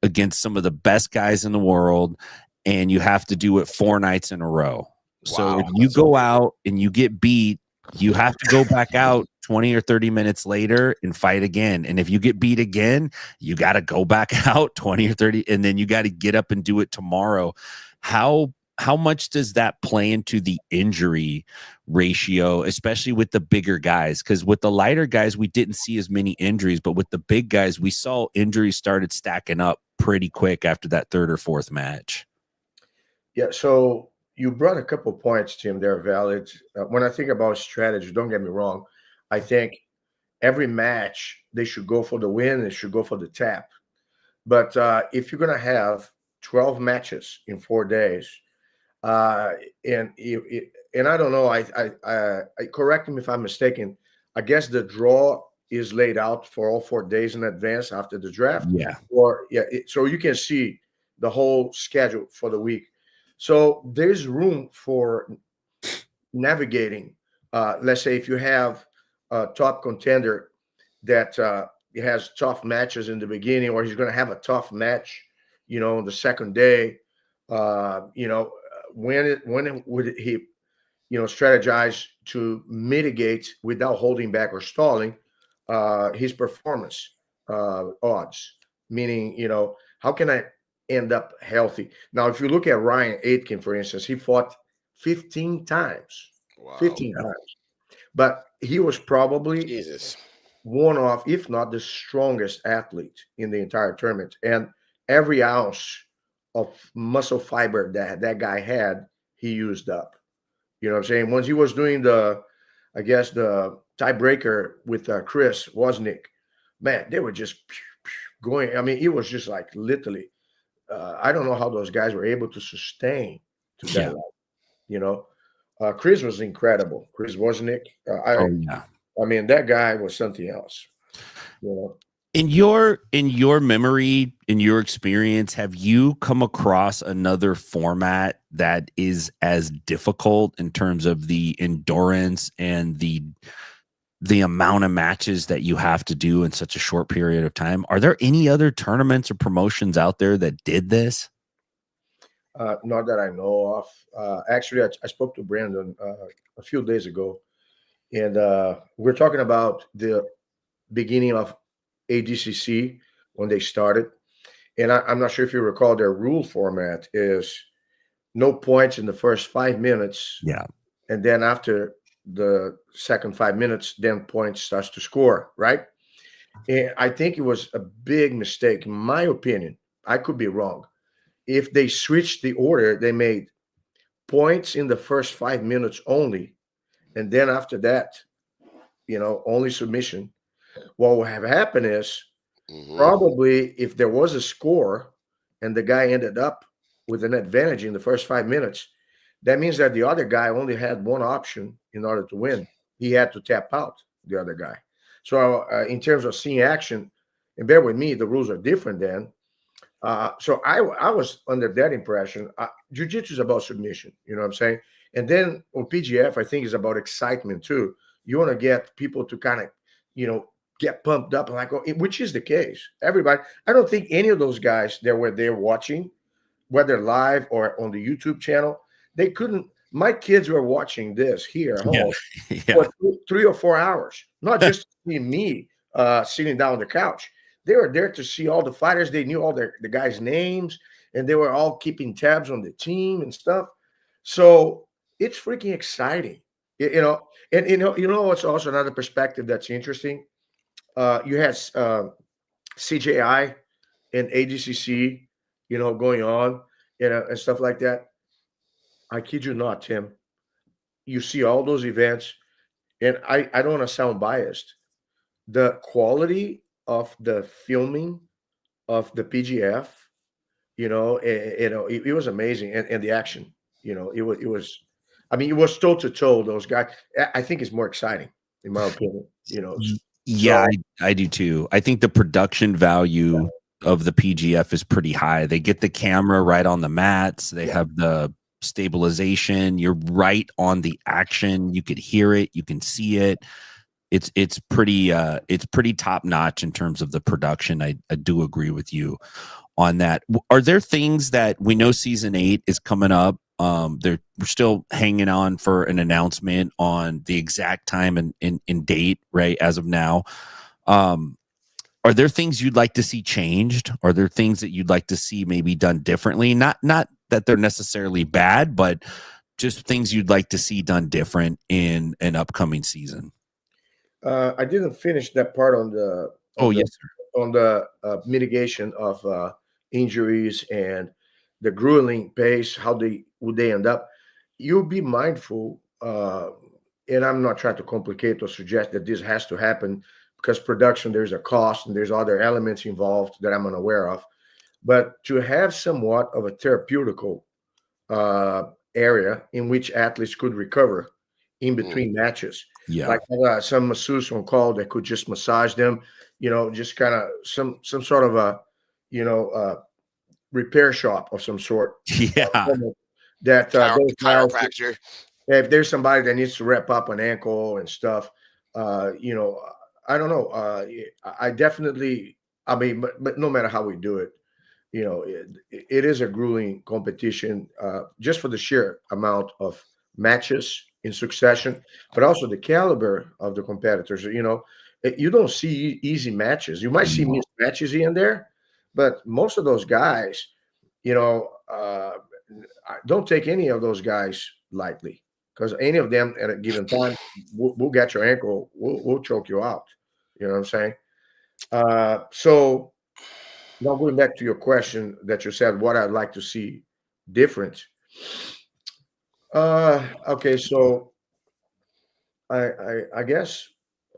against some of the best guys in the world, and you have to do it 4 nights in a row. So if you go out and you get beat, you have to go back out 20 or 30 minutes later and fight again. And if you get beat again, you got to go back out 20 or 30, and then you got to get up and do it tomorrow. How much does that play into the injury ratio, especially with the bigger guys? Because with the lighter guys, we didn't see as many injuries, but with the big guys, we saw injuries started stacking up pretty quick after that 3rd or 4th match. Yeah, so you brought a couple points, Tim. They're valid. When I think about strategy, don't get me wrong, I think every match they should go for the win. They should go for the tap. But if you're going to have 12 matches in 4 days, and I don't know, I correct me if I'm mistaken. I guess the draw is laid out for all 4 days in advance after the draft. Yeah. So you can see the whole schedule for the week. So there's room for navigating. Let's say if you have a top contender that has tough matches in the beginning, or he's going to have a tough match, the second day, when would he, strategize to mitigate without holding back or stalling his performance odds? Meaning, how can I end up healthy? Now, if you look at Ryan Aitken, for instance, he fought 15 times. Wow. 15 times. But he was probably one of, if not the strongest athlete in the entire tournament. And every ounce of muscle fiber that guy had, he used up. You know what I'm saying? Once he was doing the tiebreaker with Chris Wozniak, man, they were just going. I mean, it was just like literally, I don't know how those guys were able to sustain to that level. Chris was incredible. Chris Wozniak. I mean, that guy was something else. In your memory, in your experience, have you come across another format that is as difficult in terms of the endurance and the amount of matches that you have to do in such a short period of time? Are there any other tournaments or promotions out there that did this? Not that I know of. Actually, I spoke to Brandon a few days ago, and we're talking about the beginning of ADCC when they started. And I'm not sure if you recall, their rule format is no points in the first 5 minutes. Yeah. And then after the second 5 minutes, then points starts to score, right? And I think it was a big mistake, in my opinion. I could be wrong. If they switched the order, they made points in the first 5 minutes only. And then after that, only submission. What will have happened is probably if there was a score and the guy ended up with an advantage in the first 5 minutes, that means that the other guy only had one option in order to win. He had to tap out the other guy. So in terms of seeing action, and bear with me, the rules are different then. So I was under that impression. Jiu-Jitsu is about submission, you know what I'm saying? And then on PGF, I think is about excitement too. You want to get people to kind of, get pumped up, and like, which is the case. Everybody, I don't think any of those guys that were there watching whether live or on the YouTube channel, they couldn't. My kids were watching this here at home Yeah. for 3 or 4 hours, not just to see me sitting down on the couch. They were there to see all the fighters. They knew all the guys' names, and they were all keeping tabs on the team and stuff. So it's freaking exciting, And it's also another perspective that's interesting. You had CJI and ADCC, going on, and stuff like that. I kid you not, Tim. You see all those events, and I don't want to sound biased. The quality of the filming of the PGF, it was amazing, and the action, it was. I mean, it was toe to toe. Those guys. I think it's more exciting, in my opinion. Yeah, So I do too. I think the production value of the PGF is pretty high. They get the camera right on the mats. They have the stabilization. You're right on the action. You could hear it. You can see it. It's pretty top notch in terms of the production. I do agree with you on that. Are there things that we know season 8 is coming up? We're still hanging on for an announcement on the exact time and date, right? As of now, are there things you'd like to see changed? Are there things that you'd like to see maybe done differently? Not that they're necessarily bad, but just things you'd like to see done different in an upcoming season. I didn't finish that part on the Yes, sir. on the mitigation of injuries and the grueling pace. How would they end up? You'll be mindful, and I'm not trying to complicate or suggest that this has to happen, because production, there's a cost and there's other elements involved that I'm unaware of. But to have somewhat of a therapeutical area in which athletes could recover in between matches. Yeah. Like some masseuse on call that could just massage them, just kind of some sort of a, repair shop of some sort. Yeah. That those guys, chiropractor. if there's somebody that needs to wrap up an ankle and stuff, I don't know. I definitely, I mean, but no matter how we do it, it is a grueling competition, just for the sheer amount of matches in succession, but also the caliber of the competitors. You don't see easy matches. You might see mixed matches here and there, but most of those guys, don't take any of those guys lightly, because any of them at a given time will get your ankle, we'll choke you out. You know what I'm saying? So now going back to your question that you said, what I'd like to see different. Okay, so I guess,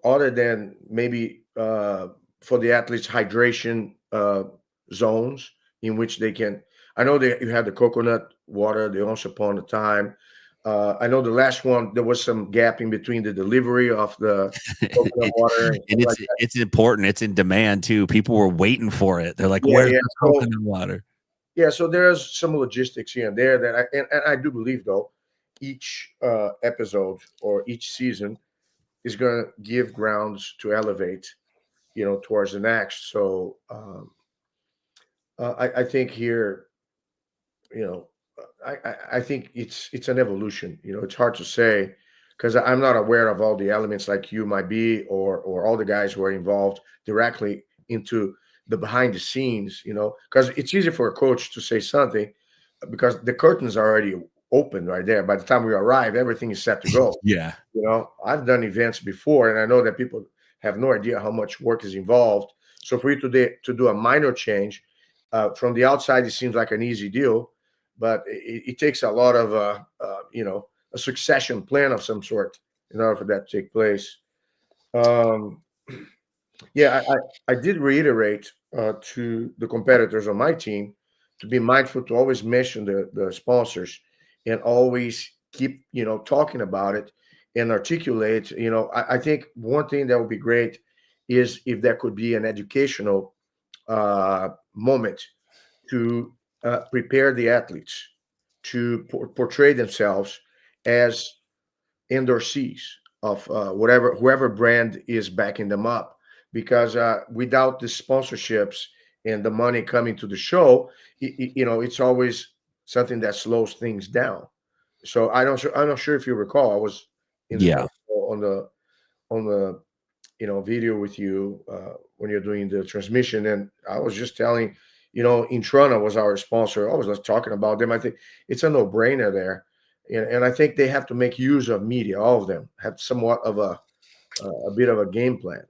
other than maybe for the athletes, hydration zones in which they can. I know that you have the coconut water, the once upon a time. I know the last one, there was some gap in between the delivery of the coconut water. And it's important. It's in demand too. People were waiting for it. They're like, where's the coconut water? Yeah, so there's some logistics here and there that and I do believe, though, each episode or each season is going to give grounds to elevate, towards the next. So I think here, I think it's an evolution. It's hard to say, because I'm not aware of all the elements like you might be, or all the guys who are involved directly into the behind the scenes. Because it's easy for a coach to say something, because the curtains are already open right there. By the time we arrive, everything is set to go. Yeah. I've done events before, and I know that people have no idea how much work is involved. So for you to do a minor change, from the outside, it seems like an easy deal, but it takes a lot of a succession plan of some sort in order for that to take place. Yeah, I did reiterate to the competitors on my team to be mindful to always mention the sponsors, and always keep talking about it and articulate. I think one thing that would be great is if there could be an educational moment to prepare the athletes to portray themselves as endorsees of whoever brand is backing them up, because without the sponsorships and the money coming to the show, it's always something that slows things down. So I'm not sure if you recall, I was in the Yeah. on the video with you when you're doing the transmission, and I was just telling, Introna was our sponsor. I was talking about them. I think it's a no-brainer there, and I think they have to make use of media. All of them have somewhat of a bit of a game plan.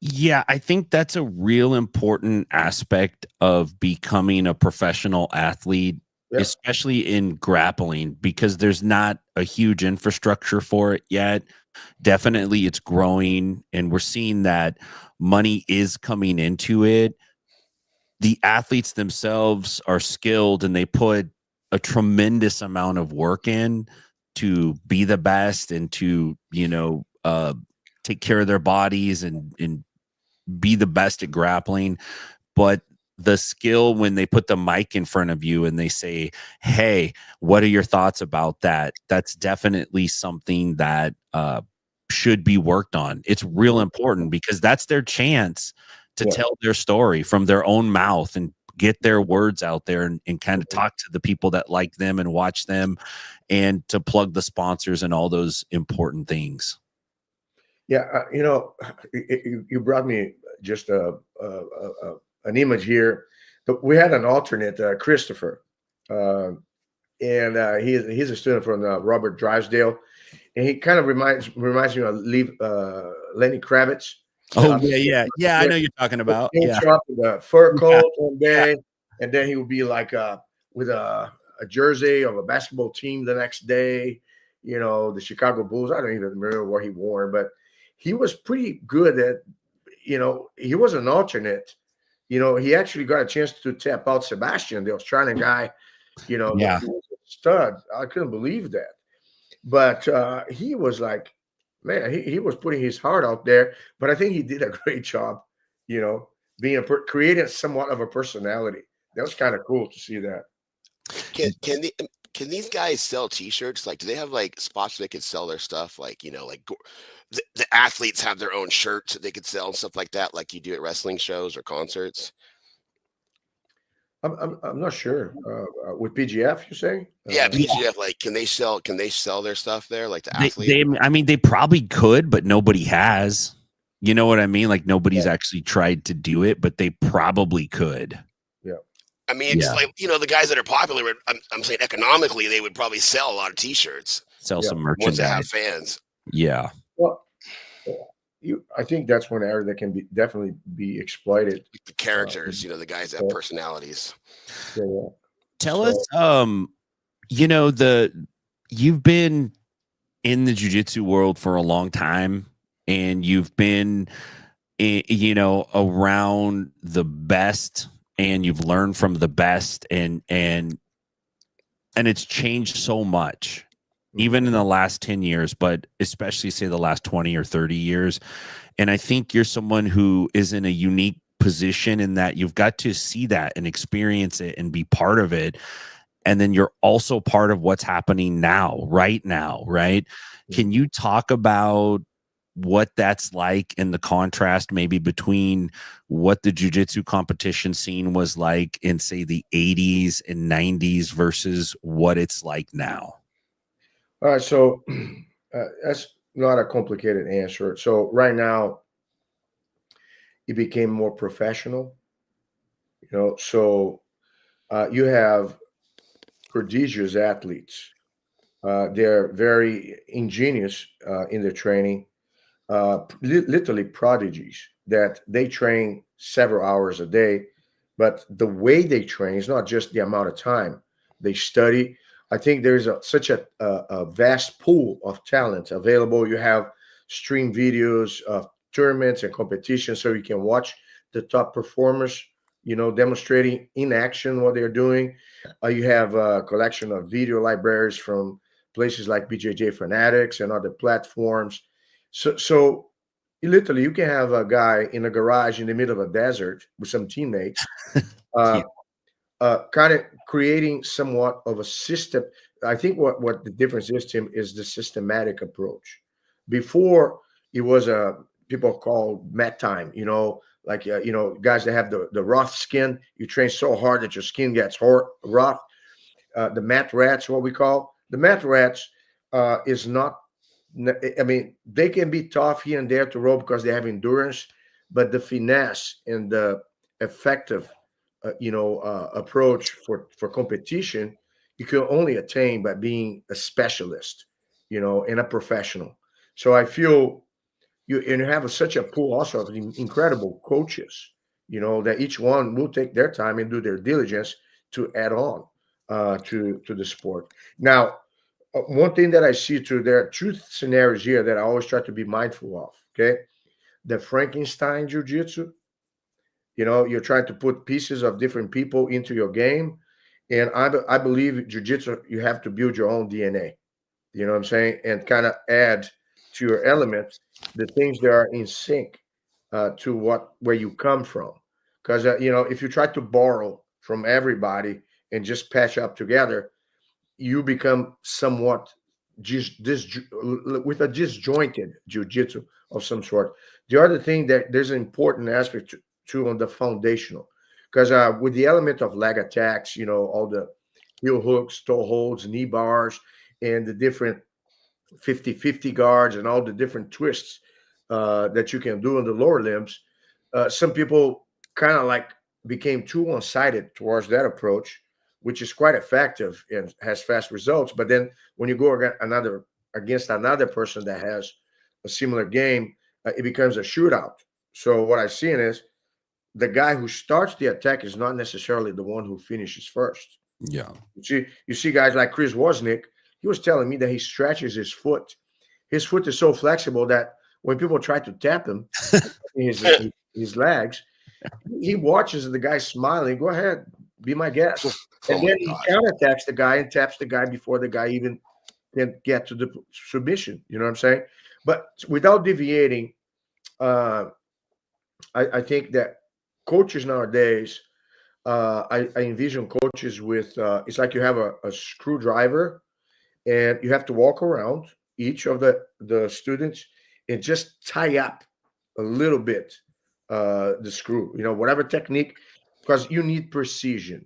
Yeah, I think that's a real important aspect of becoming a professional athlete, Yeah. especially in grappling, because there's not a huge infrastructure for it yet. Definitely it's growing, and we're seeing that money is coming into it. The athletes themselves are skilled, and they put a tremendous amount of work in to be the best and to, take care of their bodies and be the best at grappling. But the skill, when they put the mic in front of you and they say, hey, what are your thoughts about that? That's definitely something that should be worked on. It's real important because that's their chance to tell their story from their own mouth and get their words out there and kind of talk to the people that like them and watch them, and to plug the sponsors and all those important things. Yeah, you brought me just an image here. We had an alternate, Christopher, and he's a student from Robert Drysdale, and he kind of reminds me of Lenny Kravitz. Oh yeah. I know you're talking about. Yeah, with a fur coat one day, and then he would be like with a jersey of a basketball team the next day. The Chicago Bulls. I don't even remember what he wore, but he was pretty good at. He was an alternate. He actually got a chance to tap out Sebastian, the Australian guy. Yeah. He was a stud. I couldn't believe that. But he was like, man, he was putting his heart out there. But I think he did a great job, being creating somewhat of a personality. That was kind of cool to see that. Can these guys sell T-shirts? Like, do they have like spots where they could sell their stuff? Like, the athletes have their own shirts that they could sell and stuff like that, like you do at wrestling shows or concerts. I'm not sure. With PGF, you say? Yeah, PGF. Like, can they sell their stuff there? Like the athlete? They probably could, but nobody has. You know what I mean? Like, nobody's actually tried to do it, but they probably could. Yeah. I mean, it's like, the guys that are popular, I'm saying economically, they would probably sell a lot of T-shirts. Sell some merchandise. Once they have fans. Yeah. Well, I think that's one area that can definitely be exploited. The characters, the guys that have personalities. Yeah. Tell us, you've been in the jiu-jitsu world for a long time, and you've been, around the best, and you've learned from the best, and it's changed so much, even in the last 10 years, but especially say the last 20 or 30 years. And I think you're someone who is in a unique position in that you've got to see that and experience it and be part of it. And then you're also part of what's happening right now, right? Can you talk about what that's like in the contrast maybe between what the jiu-jitsu competition scene was like in, say, the 80s and 90s versus what it's like now? All right, so that's not a complicated answer. So right now, it became more professional. So you have prodigious athletes. They're very ingenious in their training, literally prodigies that they train several hours a day. But the way they train is not just the amount of time they study. I think there's such a vast pool of talent available. You have stream videos of tournaments and competitions, so you can watch the top performers, demonstrating in action what they're doing. You have a collection of video libraries from places like BJJ Fanatics and other platforms. So literally, you can have a guy in a garage in the middle of a desert with some teammates. Kind of creating somewhat of a system. I think what the difference is, Tim, is the systematic approach. Before, it was people called mat time, like guys that have the rough skin. You train so hard that your skin gets rough. The mat rats, what we call the mat rats, is not. I mean, they can be tough here and there to row because they have endurance, but the finesse and the effective, approach for competition, you can only attain by being a specialist, and a professional. So I feel you have such a pool also of incredible coaches, that each one will take their time and do their diligence to add on to the sport. Now, one thing that I see too, there are two scenarios here that I always try to be mindful of. Okay, the Frankenstein Jiu-Jitsu. You're trying to put pieces of different people into your game, and I believe Jiu-Jitsu, you have to build your own DNA. You know what I'm saying, and kind of add to your elements the things that are in sync to where you come from. Because if you try to borrow from everybody and just patch up together, you become somewhat with a disjointed jiu-jitsu of some sort. The other thing that there's an important aspect to on the foundational, because with the element of leg attacks, all the heel hooks, toe holds, knee bars, and the different 50-50 guards and all the different twists that you can do in the lower limbs, some people kind of like became too one-sided towards that approach, which is quite effective and has fast results. But then when you go against another person that has a similar game, it becomes a shootout. So what I've seen is the guy who starts the attack is not necessarily the one who finishes first. Yeah. You see guys like Chris Wozniak. He was telling me that he stretches his foot. His foot is so flexible that when people try to tap him his legs, he watches the guy smiling. Go ahead, be my guest. And then he counterattacks the guy and taps the guy before the guy even can get to the submission. You know what I'm saying? But without deviating, I think that coaches nowadays, I envision coaches with it's like you have a screwdriver, and you have to walk around each of the students and just tie up a little bit the screw, whatever technique, because you need precision.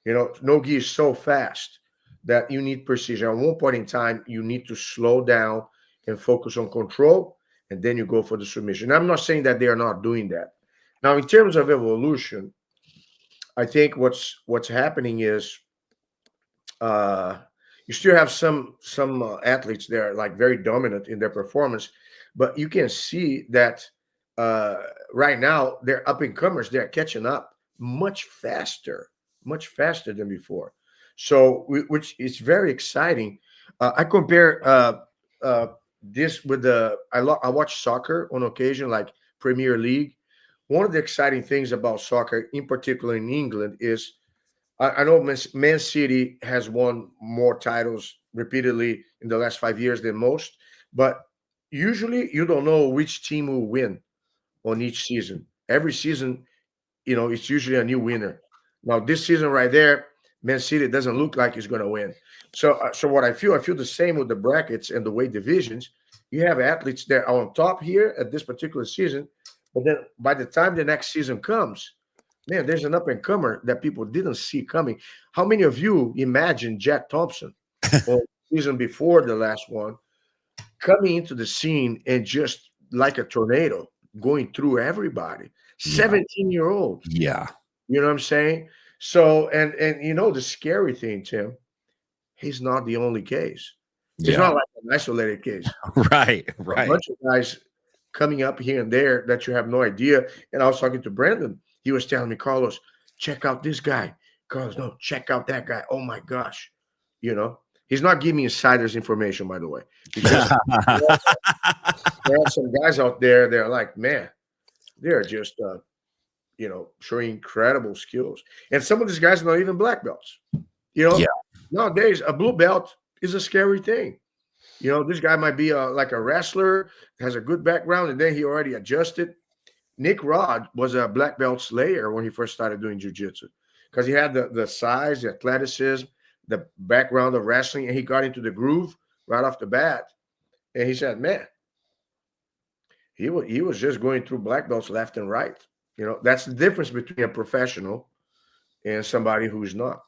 No-gi is so fast that you need precision. At one point in time, you need to slow down and focus on control, and then you go for the submission. I'm not saying that they are not doing that. Now, in terms of evolution, I think what's happening is you still have some athletes there like very dominant in their performance, but you can see that right now they're up and comers. They're catching up much faster than before. So, which is very exciting. I compare this with I watch soccer on occasion, like Premier League. One of the exciting things about soccer, in particular in England, is I know Man City has won more titles repeatedly in the last 5 years than most, but usually you don't know which team will win on each season. Every season, it's usually a new winner. Now, this season right there, Man City doesn't look like it's going to win. So what I feel the same with the brackets and the weight divisions. You have athletes that are on top here at this particular season, but then by the time the next season comes, man, there's an up-and-comer that people didn't see coming. How many of you imagine Jack Thompson on the season before the last one coming into the scene and just like a tornado going through everybody? 17-year-old. Yeah. You know what I'm saying? So, and the scary thing, Tim, he's not the only case. It's not like an isolated case. Right. A bunch of guys coming up here and there that you have no idea. And I was talking to Brandon. He was telling me, Carlos, check out this guy. Carlos, no, check out that guy. Oh my gosh. He's not giving me insiders information, by the way. Because there are some guys out there, they're like, man, they're just showing incredible skills. And some of these guys are not even black belts. Nowadays, a blue belt is a scary thing. This guy might be like a wrestler, has a good background, and then he already adjusted. Nick Rod was a black belt slayer when he first started doing jiu-jitsu because he had the size, the athleticism, the background of wrestling, and he got into the groove right off the bat. And he said, man, he was just going through black belts left and right. That's the difference between a professional and somebody who's not.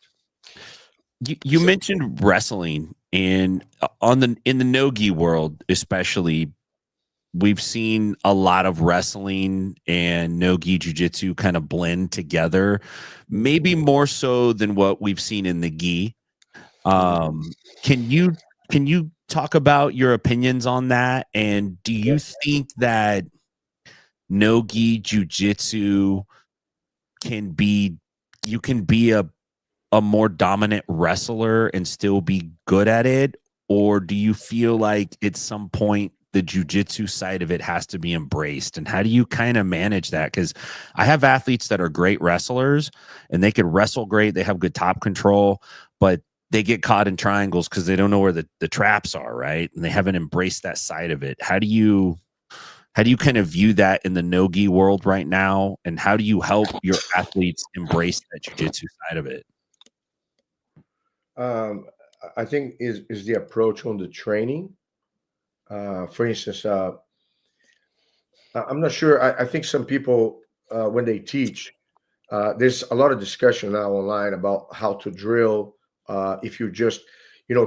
You mentioned wrestling, and in the no-gi world, especially, we've seen a lot of wrestling and no-gi jiu-jitsu kind of blend together, maybe more so than what we've seen in the gi. Can you talk about your opinions on that? And do you think that no-gi jiu-jitsu can be you can be a more dominant wrestler and still be good at it? Or do you feel like at some point the jujitsu side of it has to be embraced? And how do you kind of manage that? Because I have athletes that are great wrestlers and they could wrestle great, they have good top control, but they get caught in triangles because they don't know where the traps are, right? And they haven't embraced that side of it. How do you kind of view that in the no-gi world right now? And how do you help your athletes embrace that jujitsu side of it? Um, I think is the approach on the training. For instance, I'm not sure. I think some people, when they teach, there's a lot of discussion now online about how to drill. If you just,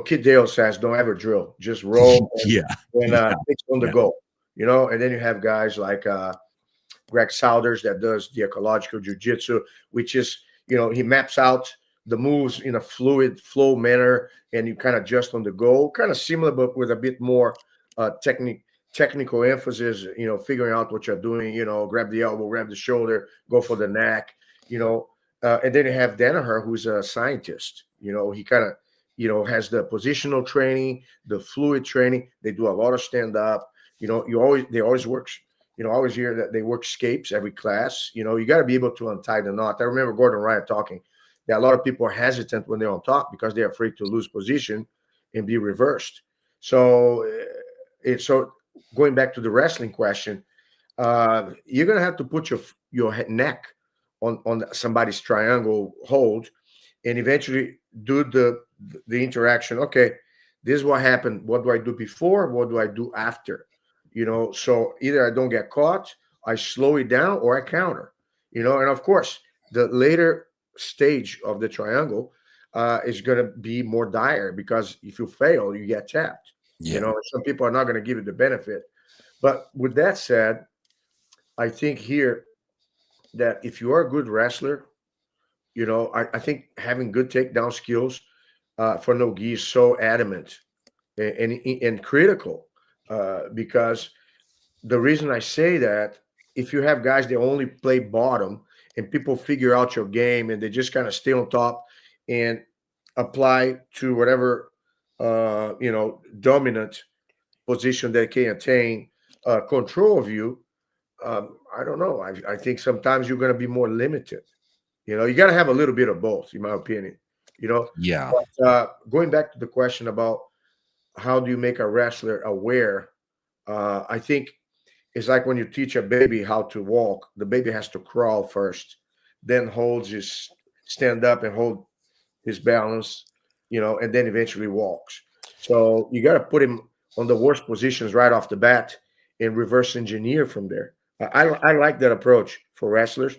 Kid Dale says, don't ever drill, just roll Yeah. and fix on the Yeah. go, and then you have guys like Greg Souders that does the ecological jiu-jitsu, which is, he maps out the moves in a fluid flow manner and you kind of adjust on the go, kind of similar, but with a bit more technical emphasis, figuring out what you're doing, grab the elbow, grab the shoulder, go for the neck, and then you have Danaher, who's a scientist, he kind of, has the positional training, the fluid training. They do a lot of stand-up, they always work. I always hear that they work scapes every class. You got to be able to untie the knot. I remember Gordon Ryan talking that a lot of people are hesitant when they're on top because they're afraid to lose position and be reversed. So, so going back to the wrestling question, you're gonna have to put your neck on somebody's triangle hold, and eventually do the interaction. Okay, this is what happened. What do I do before? What do I do after? So either I don't get caught, I slow it down, or I counter. And of course, the later stage of the triangle is going to be more dire because if you fail, you get tapped. Yeah. Some people are not going to give you the benefit. But with that said, I think here that if you are a good wrestler, I think having good takedown skills for no-gi is so adamant and critical because the reason I say that, if you have guys that only play bottom and people figure out your game and they just kind of stay on top and apply to whatever dominant position they can attain control of you, I don't know. I think sometimes you're going to be more limited. You got to have a little bit of both, in my opinion. Yeah. But going back to the question about how do you make a wrestler aware, I think it's like when you teach a baby how to walk, the baby has to crawl first, then stand up and hold his balance, and then eventually walks. So you got to put him on the worst positions right off the bat and reverse engineer from there. I like that approach for wrestlers.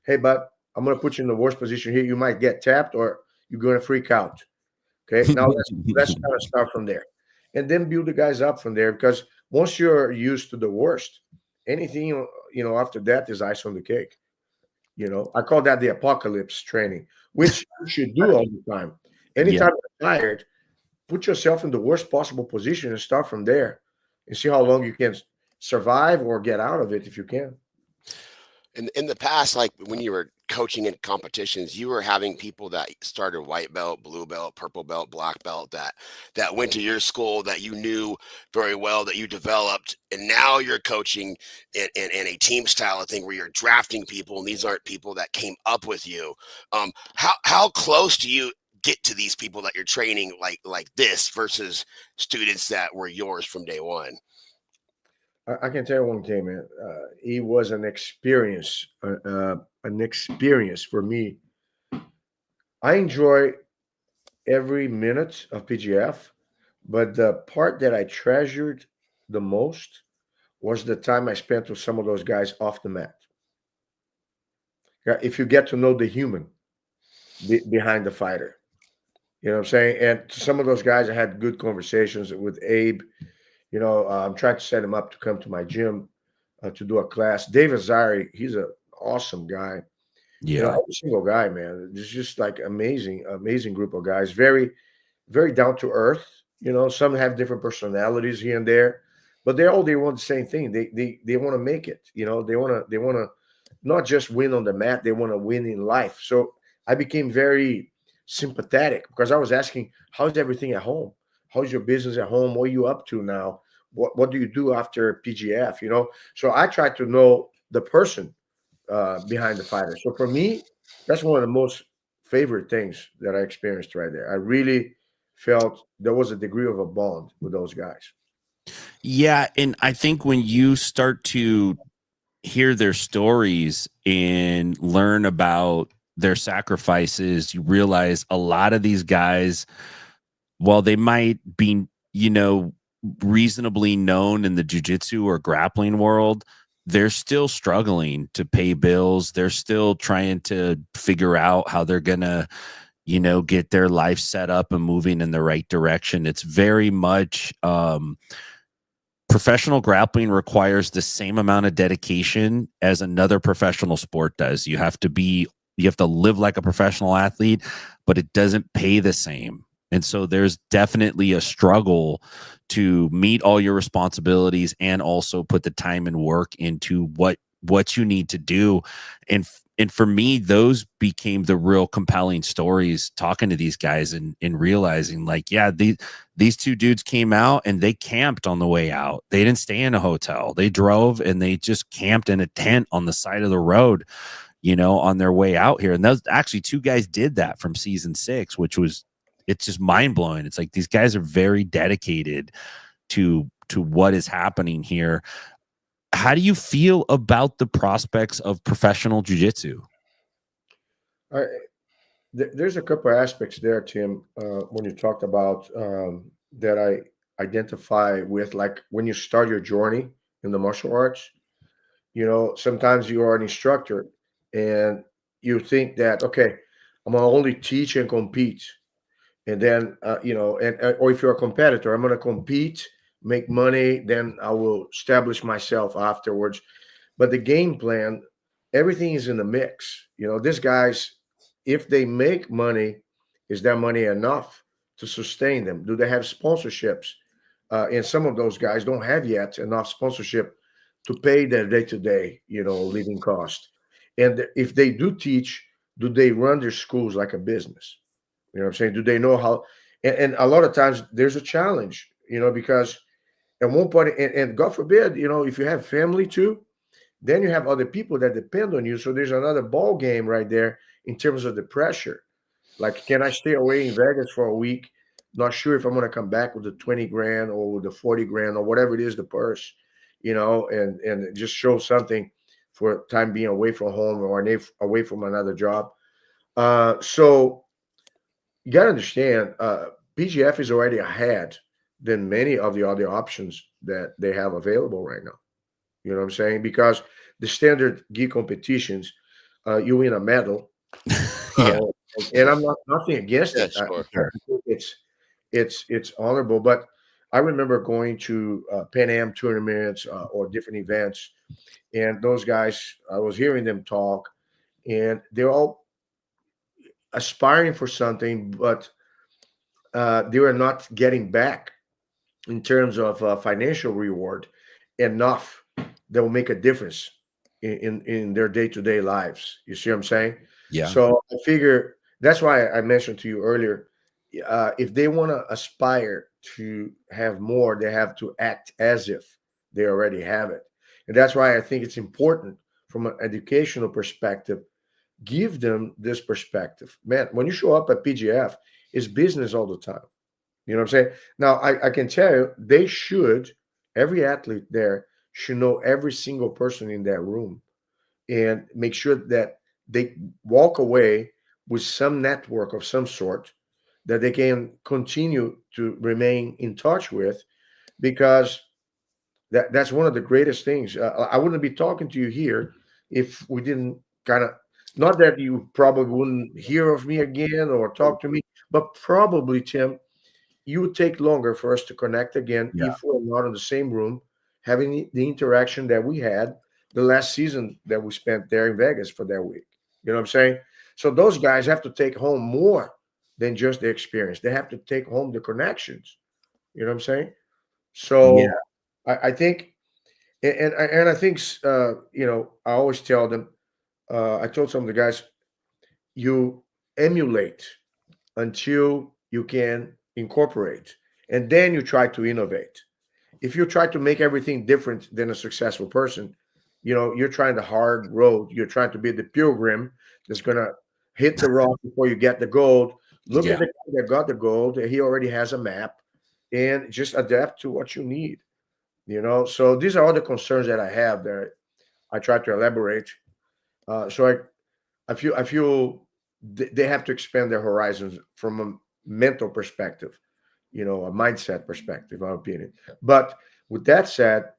Hey, bud, I'm going to put you in the worst position here. You might get tapped or you're going to freak out. Okay, now let's kind of start from there, and then build the guys up from there. Because once you're used to the worst, anything after that is ice on the cake. I call that the apocalypse training, which you should do all the time. Anytime you're tired, put yourself in the worst possible position and start from there, and see how long you can survive or get out of it if you can. In the past, like when you were coaching in competitions, you were having people that started white belt, blue belt, purple belt, black belt that went to your school that you knew very well, that you developed, and now you're coaching in a team style of thing where you're drafting people, and these aren't people that came up with you. How close do you get to these people that you're training like this versus students that were yours from day one? I can tell you one thing, man. It was an experience for me. I enjoy every minute of PGF, but the part that I treasured the most was the time I spent with some of those guys off the mat. if you get to know the human behind the fighter. You know what I'm saying? And some of those guys, I had good conversations with Abe. I'm trying to set him up to come to my gym to do a class. Dave Azari, he's an awesome guy. Yeah. Every single guy, man. It's just like amazing, amazing group of guys. Very, very down to earth. Some have different personalities here and there, but they want the same thing. They want to make it. They want to not just win on the mat. They want to win in life. So I became very sympathetic because I was asking, "How's everything at home? How's your business at home? What are you up to now? What do you do after PGF?" So I tried to know the person behind the fighter. So for me, that's one of the most favorite things that I experienced right there. I really felt there was a degree of a bond with those guys. Yeah, and I think when you start to hear their stories and learn about their sacrifices, you realize a lot of these guys, while they might be, reasonably known in the jiu-jitsu or grappling world, they're still struggling to pay bills. They're still trying to figure out how they're going to, get their life set up and moving in the right direction. It's very much professional grappling requires the same amount of dedication as another professional sport does. You have to live like a professional athlete, but it doesn't pay the same. And so there's definitely a struggle to meet all your responsibilities and also put the time and work into what you need to do. And for me, those became the real compelling stories talking to these guys and realizing like, yeah, these two dudes came out and they camped on the way out. They didn't stay in a hotel. They drove and they just camped in a tent on the side of the road, on their way out here. And those actually two guys did that from season 6, it's just mind blowing. It's like these guys are very dedicated to what is happening here. How do you feel about the prospects of professional jiu-jitsu? There's a couple of aspects there, Tim, when you talked about that I identify with, like when you start your journey in the martial arts. Sometimes you are an instructor and you think that, okay, I'm going to only teach and compete. And then, or if you're a competitor, I'm going to compete, make money, then I will establish myself afterwards. But the game plan, everything is in the mix. These guys, if they make money, is that money enough to sustain them? Do they have sponsorships? And some of those guys don't have yet enough sponsorship to pay their day-to-day, living cost. And if they do teach, do they run their schools like a business? You know what I'm saying? Do they know how? And a lot of times there's a challenge, because at one point, and God forbid, if you have family too, then you have other people that depend on you. So there's another ball game right there in terms of the pressure. Like, can I stay away in Vegas for a week? Not sure if I'm going to come back with the 20 grand or with the 40 grand or whatever it is, the purse, and just show something for time being away from home or away from another job. So you got to understand, PGF is already ahead than many of the other options that they have available right now. You know what I'm saying? Because the standard gi competitions, you win a medal. Yeah. And I'm not nothing against Yeah, it. sure. It's honorable. But I remember going to Pan Am tournaments or different events, and those guys, I was hearing them talk, and they're all aspiring for something, but they were not getting back in terms of financial reward enough that will make a difference in their day-to-day lives. You see what I'm saying? Yeah. So I figure that's why I mentioned to you earlier, if they want to aspire to have more, they have to act as if they already have it. And that's why I think it's important from an educational perspective, give them this perspective. Man, when you show up at PGF, it's business all the time. You know what I'm saying? Now, I can tell you, every athlete there should know every single person in that room and make sure that they walk away with some network of some sort that they can continue to remain in touch with, because that's one of the greatest things. I wouldn't be talking to you here if we didn't kind of Not that you probably wouldn't hear of me again or talk to me, but probably, Tim, you would take longer for us to connect again Yeah. if we're not in the same room having the interaction that we had the last season that we spent there in Vegas for that week. You know what I'm saying? So those guys have to take home more than just the experience. They have to take home the connections. You know what I'm saying? Yeah. So I think, and I think, I always tell them, I told some of the guys, you emulate until you can incorporate, and then you try to innovate. If you try to make everything different than a successful person, you're trying the hard road. You're trying to be the pilgrim that's gonna hit the rock before you get the gold. Look at Yeah. the guy that got the gold. He already has a map, and just adapt to what you need. So these are all the concerns that I have that I try to elaborate. So I feel they have to expand their horizons from a mental perspective, a mindset perspective, in my opinion. But with that said,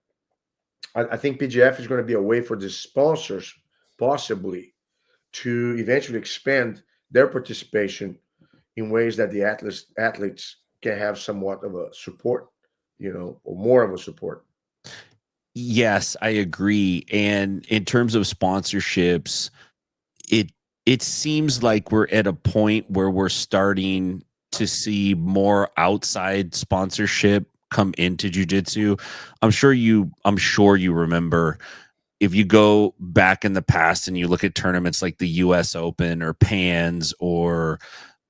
I think PGF is going to be a way for the sponsors possibly to eventually expand their participation in ways that the athletes can have somewhat of a support, or more of a support. Yes, I agree. And in terms of sponsorships, it it seems like we're at a point where we're starting to see more outside sponsorship come into jiu-jitsu. I'm sure you remember, if you go back in the past and you look at tournaments like the US Open or Pans, or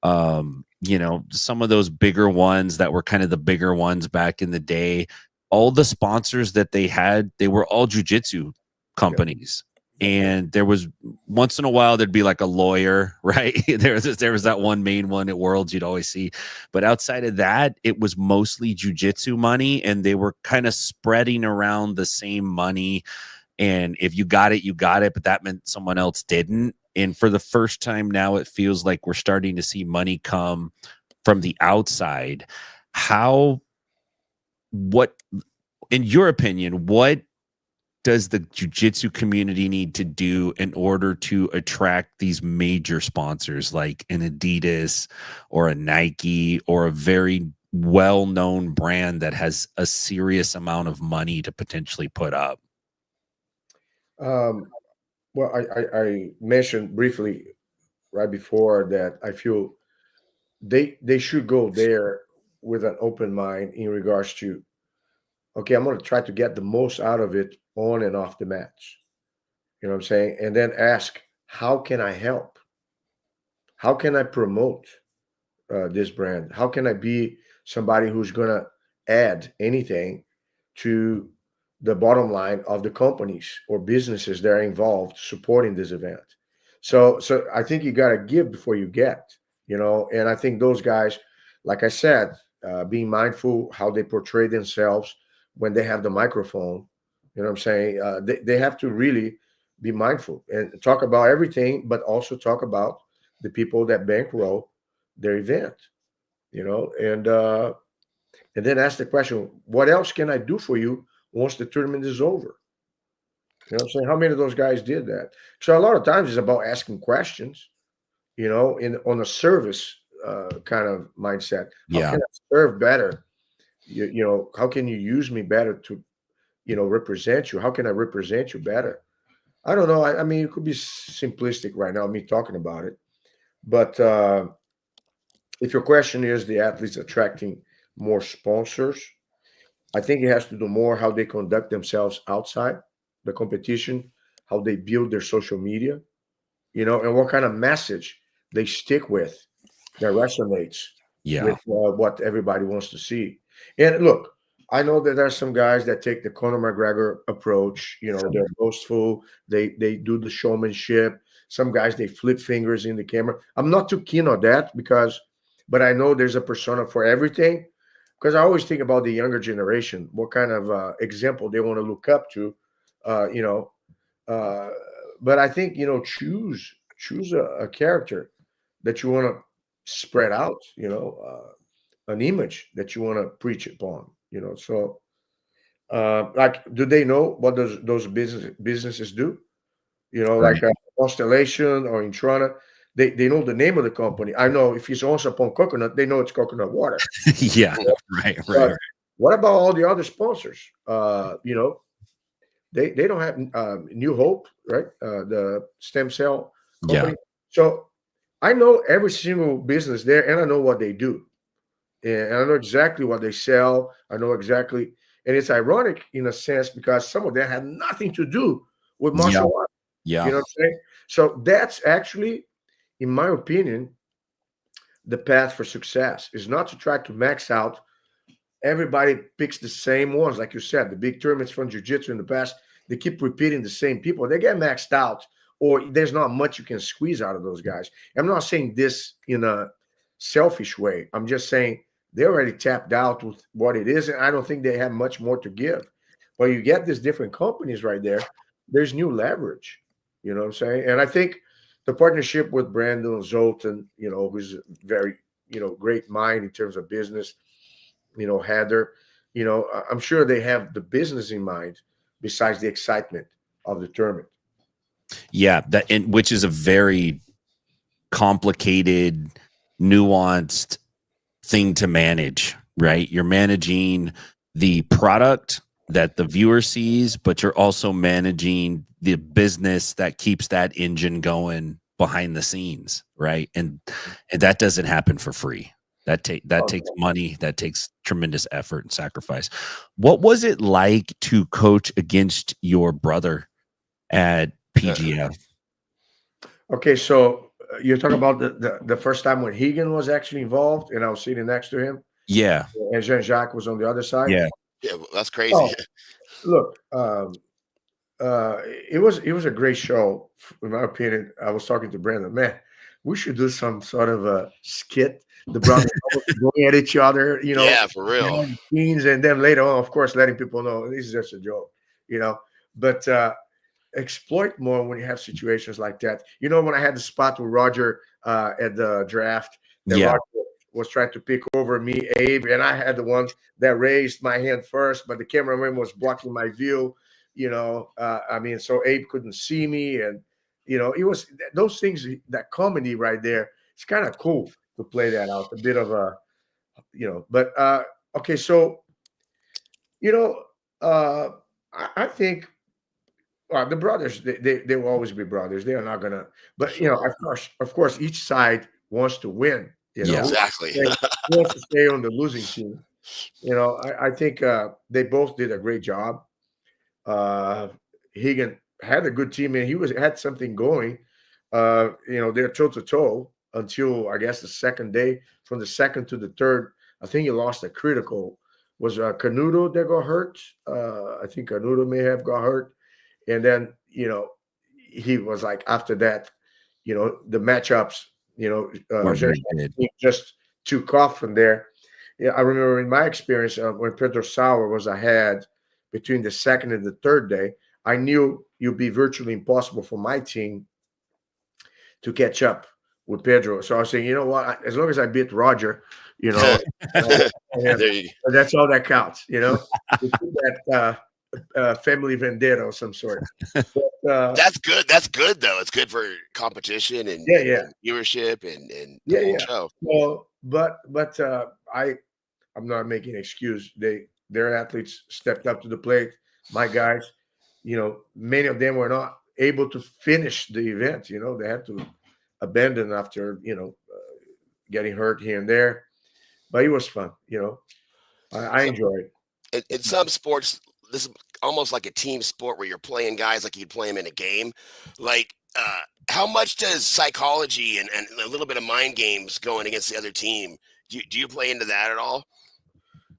some of those bigger ones that were kind of the bigger ones back in the day, all the sponsors that they had, they were all jujitsu Yeah. companies. And there was, once in a while, there'd be like a lawyer, right? There was that one main one at Worlds you'd always see. But outside of that, it was mostly jujitsu money, and they were kind of spreading around the same money. And if you got it, you got it, but that meant someone else didn't. And for the first time now, it feels like we're starting to see money come from the outside. How, what, in your opinion, what does the jiu-jitsu community need to do in order to attract these major sponsors like an Adidas or a Nike or a very well-known brand that has a serious amount of money to potentially put up? Um, well, I mentioned briefly right before that I feel they should go there with an open mind in regards to, okay, I'm going to try to get the most out of it on and off the match. You know what I'm saying? And then ask, how can I help? How can I promote this brand? How can I be somebody who's going to add anything to the bottom line of the companies or businesses that are involved supporting this event? So I think you got to give before you get, and I think those guys, like I said, being mindful how they portray themselves when they have the microphone, what I'm saying? They have to really be mindful and talk about everything, but also talk about the people that bankroll their event, and then ask the question, what else can I do for you once the tournament is over? You know what I'm saying? How many of those guys did that? So a lot of times it's about asking questions, in on a service kind of mindset. How Yeah. can I serve better? How can you use me better to, represent you? How can I represent you better? I don't know. I mean, it could be simplistic right now, me talking about it. But if your question is the athletes attracting more sponsors, I think it has to do more how they conduct themselves outside the competition, how they build their social media, and what kind of message they stick with that resonates Yeah. with what everybody wants to see. And look, I know that there's some guys that take the Conor McGregor approach. They're boastful. They do the showmanship. Some guys they flip fingers in the camera. I'm not too keen on that but I know there's a persona for everything. Because I always think about the younger generation, what kind of example they want to look up to, uh, you know. Uh, but I think choose a character that you want to spread out, an image that you want to preach upon, So, like, do they know what those businesses do? like Constellation or Intrana. They know the name of the company. I know if it's Once Upon Coconut, they know it's coconut water. Yeah, right. What about all the other sponsors? They don't have New Hope, right? The stem cell company. So I know every single business there, and I know what they do, and I know exactly what they sell. I know exactly, and it's ironic in a sense because some of them have nothing to do with martial arts. Yeah. You know what I'm saying? So that's actually, in my opinion, the path for success is not to try to max out. Everybody picks the same ones, like you said, the big tournaments from jiu-jitsu in the past, they keep repeating the same people. They get maxed out, or there's not much you can squeeze out of those guys. I'm not saying this in a selfish way. I'm just saying they already tapped out with what it is, and I don't think they have much more to give. But you get these different companies right there, there's new leverage. You know what I'm saying? And I think the partnership with Brandon Zoltan, who's a very, great mind in terms of business, Heather, I'm sure they have the business in mind besides the excitement of the tournament. Yeah, which is a very complicated, nuanced thing to manage, right? You're managing the product that the viewer sees, but you're also managing the business that keeps that engine going behind the scenes, right? And that doesn't happen for free. That takes money, that takes tremendous effort and sacrifice. What was it like to coach against your brother at PGF? Okay, so you're talking about the first time when Higan was actually involved, and I was sitting next to him. Yeah, and Jean-Jacques was on the other side. Yeah, well, that's crazy. Oh, look, it was a great show, in my opinion. I was talking to Brandon. Man, we should do some sort of a skit. The brothers going at each other, Yeah, for real. Scenes, and then later on, of course, letting people know this is just a joke, But exploit more when you have situations like that. When I had the spot with Roger at the draft, that Roger was trying to pick over me, Abe, and I had the one that raised my hand first, but the cameraman was blocking my view. So Abe couldn't see me, and it was those things, that comedy right there. It's kind of cool to play that out, a bit of a, But okay, so I think the brothers, they will always be brothers. They are not gonna, but of course, each side wants to win. Exactly. They wants to stay on the losing team. I think they both did a great job. Higan had a good team, and he had something going. They're toe to toe until I guess the second day. From the second to the third, I think he lost a critical. Was Canuto that got hurt? I think Canuto may have got hurt, and then he was like, after that, the matchups, just took off from there. Yeah, I remember in my experience when Pedro Sauer was ahead between the second and the third day, I knew it'd be virtually impossible for my team to catch up with Pedro. So I was saying, you know what? As long as I beat Roger, that's all that counts. That family vendetta of some sort. But, that's good. That's good though. It's good for competition and and viewership and the whole show. Well, but I'm not making an excuse. Their athletes stepped up to the plate. My guys, many of them were not able to finish the event. They had to abandon after getting hurt here and there. But it was fun. I enjoyed it. In some sports, this is almost like a team sport where you're playing guys like you'd play them in a game. Like, how much does psychology and a little bit of mind games going against the other team? Do you play into that at all?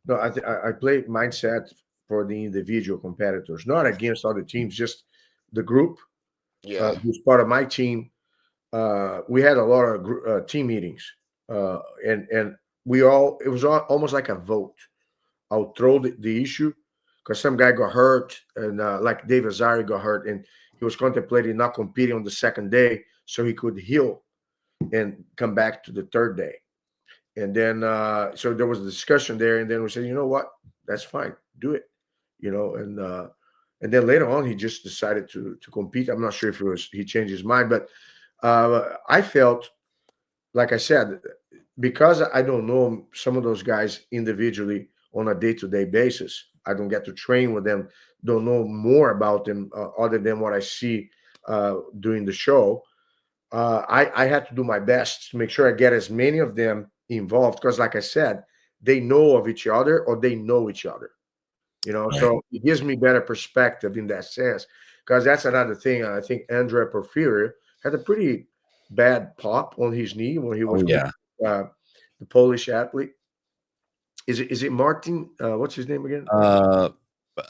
No, I play mindset for the individual competitors, not against other teams, just the group. Yeah. Who's part of my team. We had a lot of team meetings, and it was almost like a vote. I'll throw the issue because some guy got hurt, and like Dave Azari got hurt, and he was contemplating not competing on the second day so he could heal and come back to the third day. And then so there was a discussion there, and then we said, you know what, that's fine, do it, and And then later on, he just decided to compete. I'm not sure if he changed his mind, but I felt, like I said, because I don't know some of those guys individually on a day-to-day basis. I don't get to train with them, don't know more about them other than what I see during the show. I had to do my best to make sure I get as many of them involved because, like I said, they know of each other or they know each other. Right. So it gives me better perspective in that sense. Because that's another thing. I think Andre Porfirio had a pretty bad pop on his knee when he was Oh yeah. the Polish athlete. Is it Martin? What's his name again?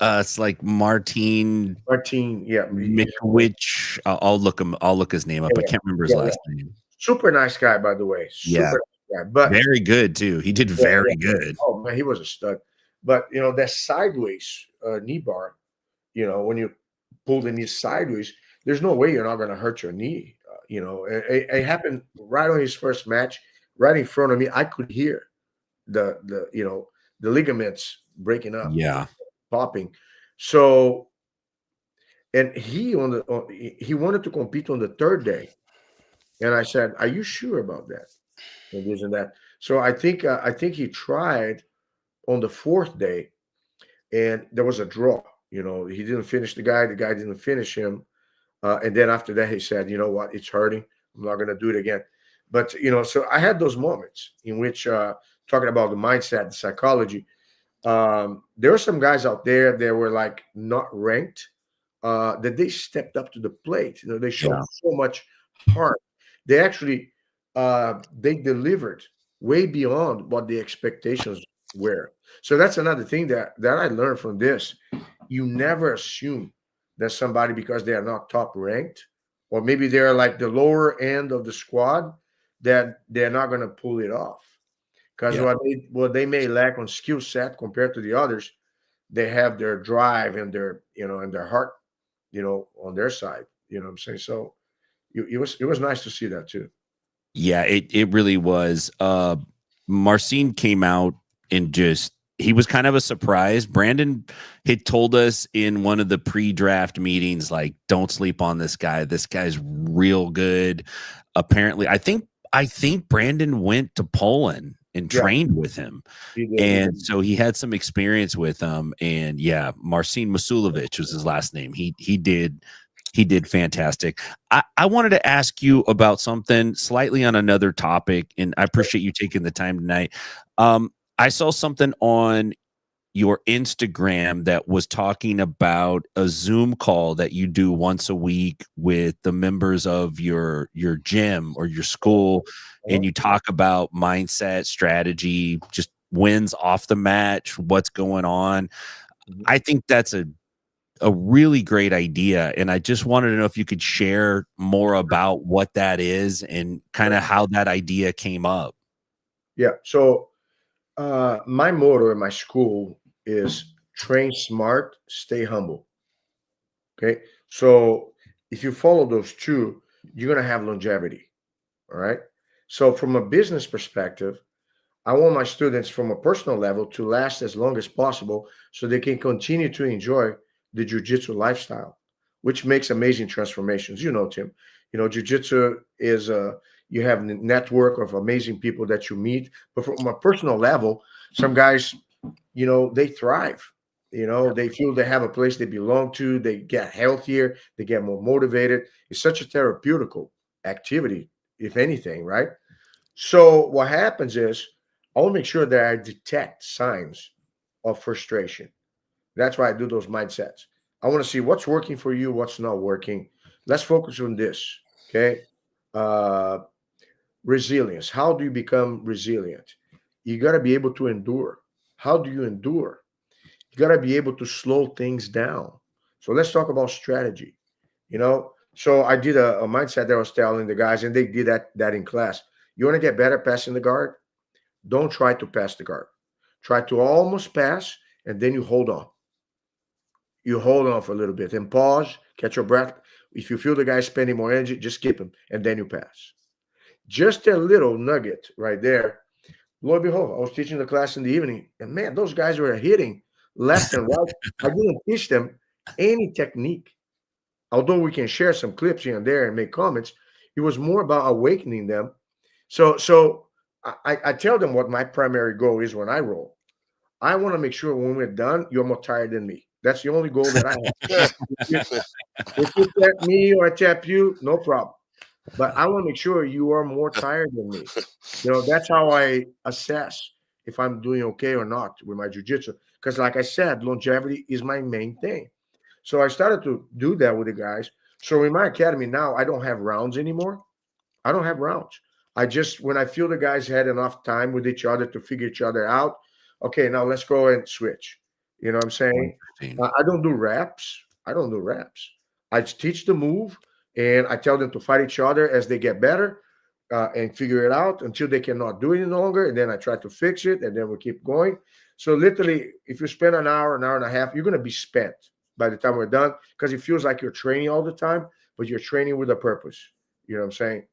It's like Martin Martin. Yeah. Mikwich. I'll look him. I'll look his name up. I can't remember his last name. Super nice guy, by the way. Yeah. Super nice guy. But Very good too. He did very good. Oh man, he was a stud. But that sideways knee bar, when you pull the knee sideways, there's no way you're not going to hurt your knee. It happened right on his first match, right in front of me. I could hear the ligaments breaking up, popping. So, and he wanted to compete on the third day, and I said, "Are you sure about that?" And this and that. So I think he tried on the fourth day, and there was a draw. He didn't finish the guy didn't finish him, and then after that he said, "You know what? It's hurting. I'm not going to do it again." But so I had those moments in which talking about the mindset, the psychology. There were some guys out there that were like not ranked, that they stepped up to the plate. They showed so much heart. They actually they delivered way beyond what the expectations were. So that's another thing that I learned from this. You never assume that somebody, because they are not top ranked, or maybe they're like the lower end of the squad, that they're not going to pull it off. Because what they may lack on skill set compared to the others, they have their drive and their and their heart, on their side. You know what I'm saying? So it was nice to see that too. Yeah, it really was. Marcin came out and he was kind of a surprise. Brandon had told us in one of the pre-draft meetings, like, don't sleep on this guy. This guy's real good. Apparently, I think Brandon went to Poland and trained with him. And so he had some experience with him. And Marcin Masulovic was his last name. He did fantastic. I wanted to ask you about something slightly on another topic, and I appreciate you taking the time tonight. I saw something on your Instagram that was talking about a Zoom call that you do once a week with the members of your gym or your school, and you talk about mindset, strategy, just wins off the match, what's going on. I think that's a really great idea, and I just wanted to know if you could share more about what that is and kind of how that idea came up. Yeah. So my motto in my school is train smart, stay humble. Okay. So if you follow those two, you're going to have longevity. All right. So from a business perspective, I want my students from a personal level to last as long as possible so they can continue to enjoy the jiu-jitsu lifestyle, which makes amazing transformations. Tim, jiu-jitsu is you have a network of amazing people that you meet, but from a personal level, some guys, they thrive. They feel they have a place they belong to. They get healthier. They get more motivated. It's such a therapeutical activity, if anything, right? So what happens is I want to make sure that I detect signs of frustration. That's why I do those mindsets. I want to see what's working for you, what's not working. Let's focus on this. Okay. Resilience. How do you become resilient? You got to be able to endure. How do you endure? You got to be able to slow things down. So let's talk about strategy. So I did a mindset that I was telling the guys, and they did that in class. You want to get better passing the guard? Don't try to pass the guard. Try to almost pass, and then you hold on. You hold on for a little bit and pause, catch your breath. If you feel the guy spending more energy, just skip him, and then you pass. Just a little nugget right there. Lo and behold, I was teaching the class in the evening, and man, those guys were hitting left and right. I didn't teach them any technique. Although we can share some clips here and there and make comments, it was more about awakening them. So I tell them what my primary goal is when I roll. I want to make sure when we're done, you're more tired than me. That's the only goal that I have. If you tap me or I tap you, no problem. But I want to make sure you are more tired than me. That's how I assess if I'm doing okay or not with my jiu-jitsu. Because like I said, longevity is my main thing. So I started to do that with the guys. So in my academy now, I don't have rounds anymore. I don't have rounds. I just, when I feel the guys had enough time with each other to figure each other out, okay, now let's go and switch. You know what I'm saying? I don't do reps. I don't do reps. I just teach the move and I tell them to fight each other as they get better and figure it out until they cannot do it any longer. And then I try to fix it and then we keep going. So literally, if you spend an hour and a half, you're going to be spent by the time we're done because it feels like you're training all the time, but you're training with a purpose. You know what I'm saying?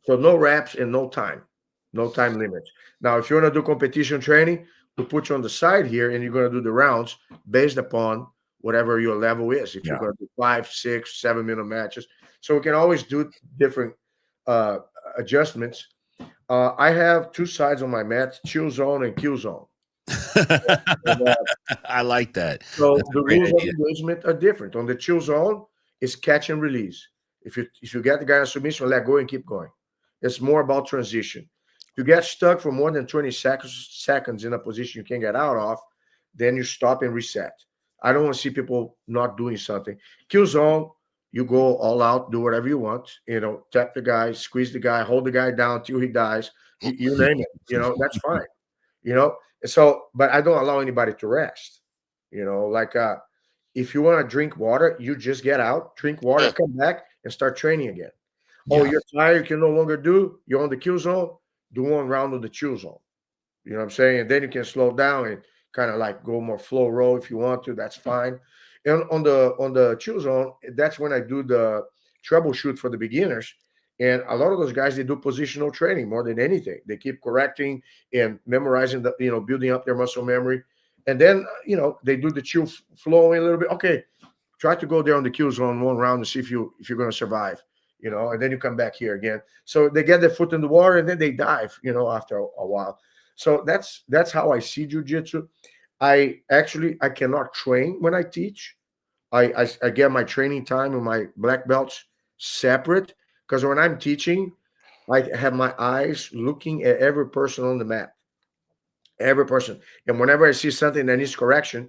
So no reps and no time limits. Now, if you want to do competition training, we'll put you on the side here and you're going to do the rounds based upon whatever your level is. If you're going to do 5, 6, 7-minute matches. So we can always do different adjustments. I have 2 sides on my mat, chill zone and kill zone. I like that. So the rules of engagement are different. On the chill zone, it's catch and release. If you get the guy in submission, let go and keep going. It's more about transition. If you get stuck for more than 20 seconds in a position you can't get out of, then you stop and reset. I don't want to see people not doing something. Kill zone, you go all out, do whatever you want. Tap the guy, squeeze the guy, hold the guy down till he dies. You name it. That's fine. So, but I don't allow anybody to rest. If you want to drink water, you just get out, drink water, come back, and start training again. Oh, you're tired, you can no longer do. You're on the kill zone, do 1 round of the chill zone. You know what I'm saying? And then you can slow down and kind of like go more flow roll if you want to. That's fine. And on the chill zone, that's when I do the troubleshoot for the beginners. And a lot of those guys, they do positional training more than anything. They keep correcting and memorizing building up their muscle memory. And then, they do the chill flowing a little bit. Okay, try to go there on the kill zone 1 round and see if you're going to survive. And then you come back here again. So they get their foot in the water and then they dive, after a while. So that's how I see jiu-jitsu. I cannot train when I teach. I get my training time and my black belts separate because when I'm teaching, I have my eyes looking at every person on the mat. Every person. And whenever I see something that needs correction,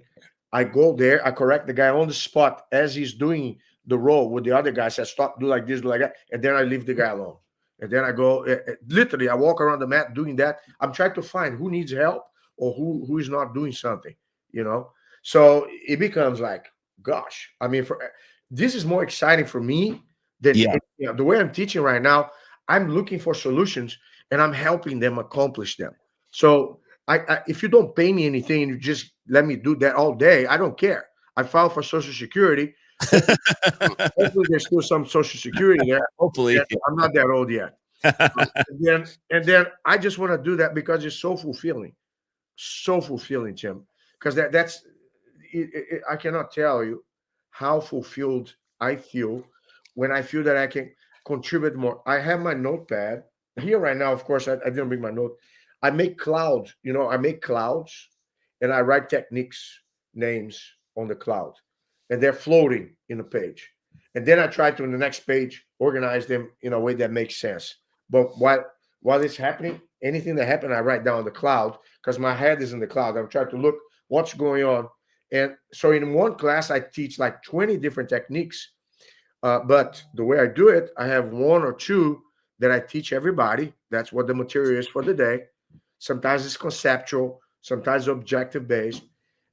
I go there, I correct the guy on the spot as he's doing the roll with the other guy. Says, stop, do like this, do like that. And then I leave the guy alone. And then I go, literally, I walk around the mat doing that. I'm trying to find who needs help or who is not doing something, So it becomes like, gosh, I mean, this is more exciting for me than the way I'm teaching right now. I'm looking for solutions and I'm helping them accomplish them. So if you don't pay me anything and you just let me do that all day, I don't care. I filed for Social Security. Hopefully there's still some Social Security there. Hopefully. I'm not that old yet. and then I just want to do that because it's so fulfilling. So fulfilling, Tim. Because that's I cannot tell you how fulfilled I feel when I feel that I can contribute more. I have my notepad here right now. Of course, I didn't bring my note. I make clouds, I make clouds and I write techniques, names on the cloud, and they're floating in the page. And then I try to, in the next page, organize them in a way that makes sense. But while it's happening, anything that happened, I write down the cloud because my head is in the cloud. I'm trying to look what's going on. And so in one class, I teach like 20 different techniques. But the way I do it, I have 1 or 2 that I teach everybody. That's what the material is for the day. Sometimes it's conceptual, sometimes objective based.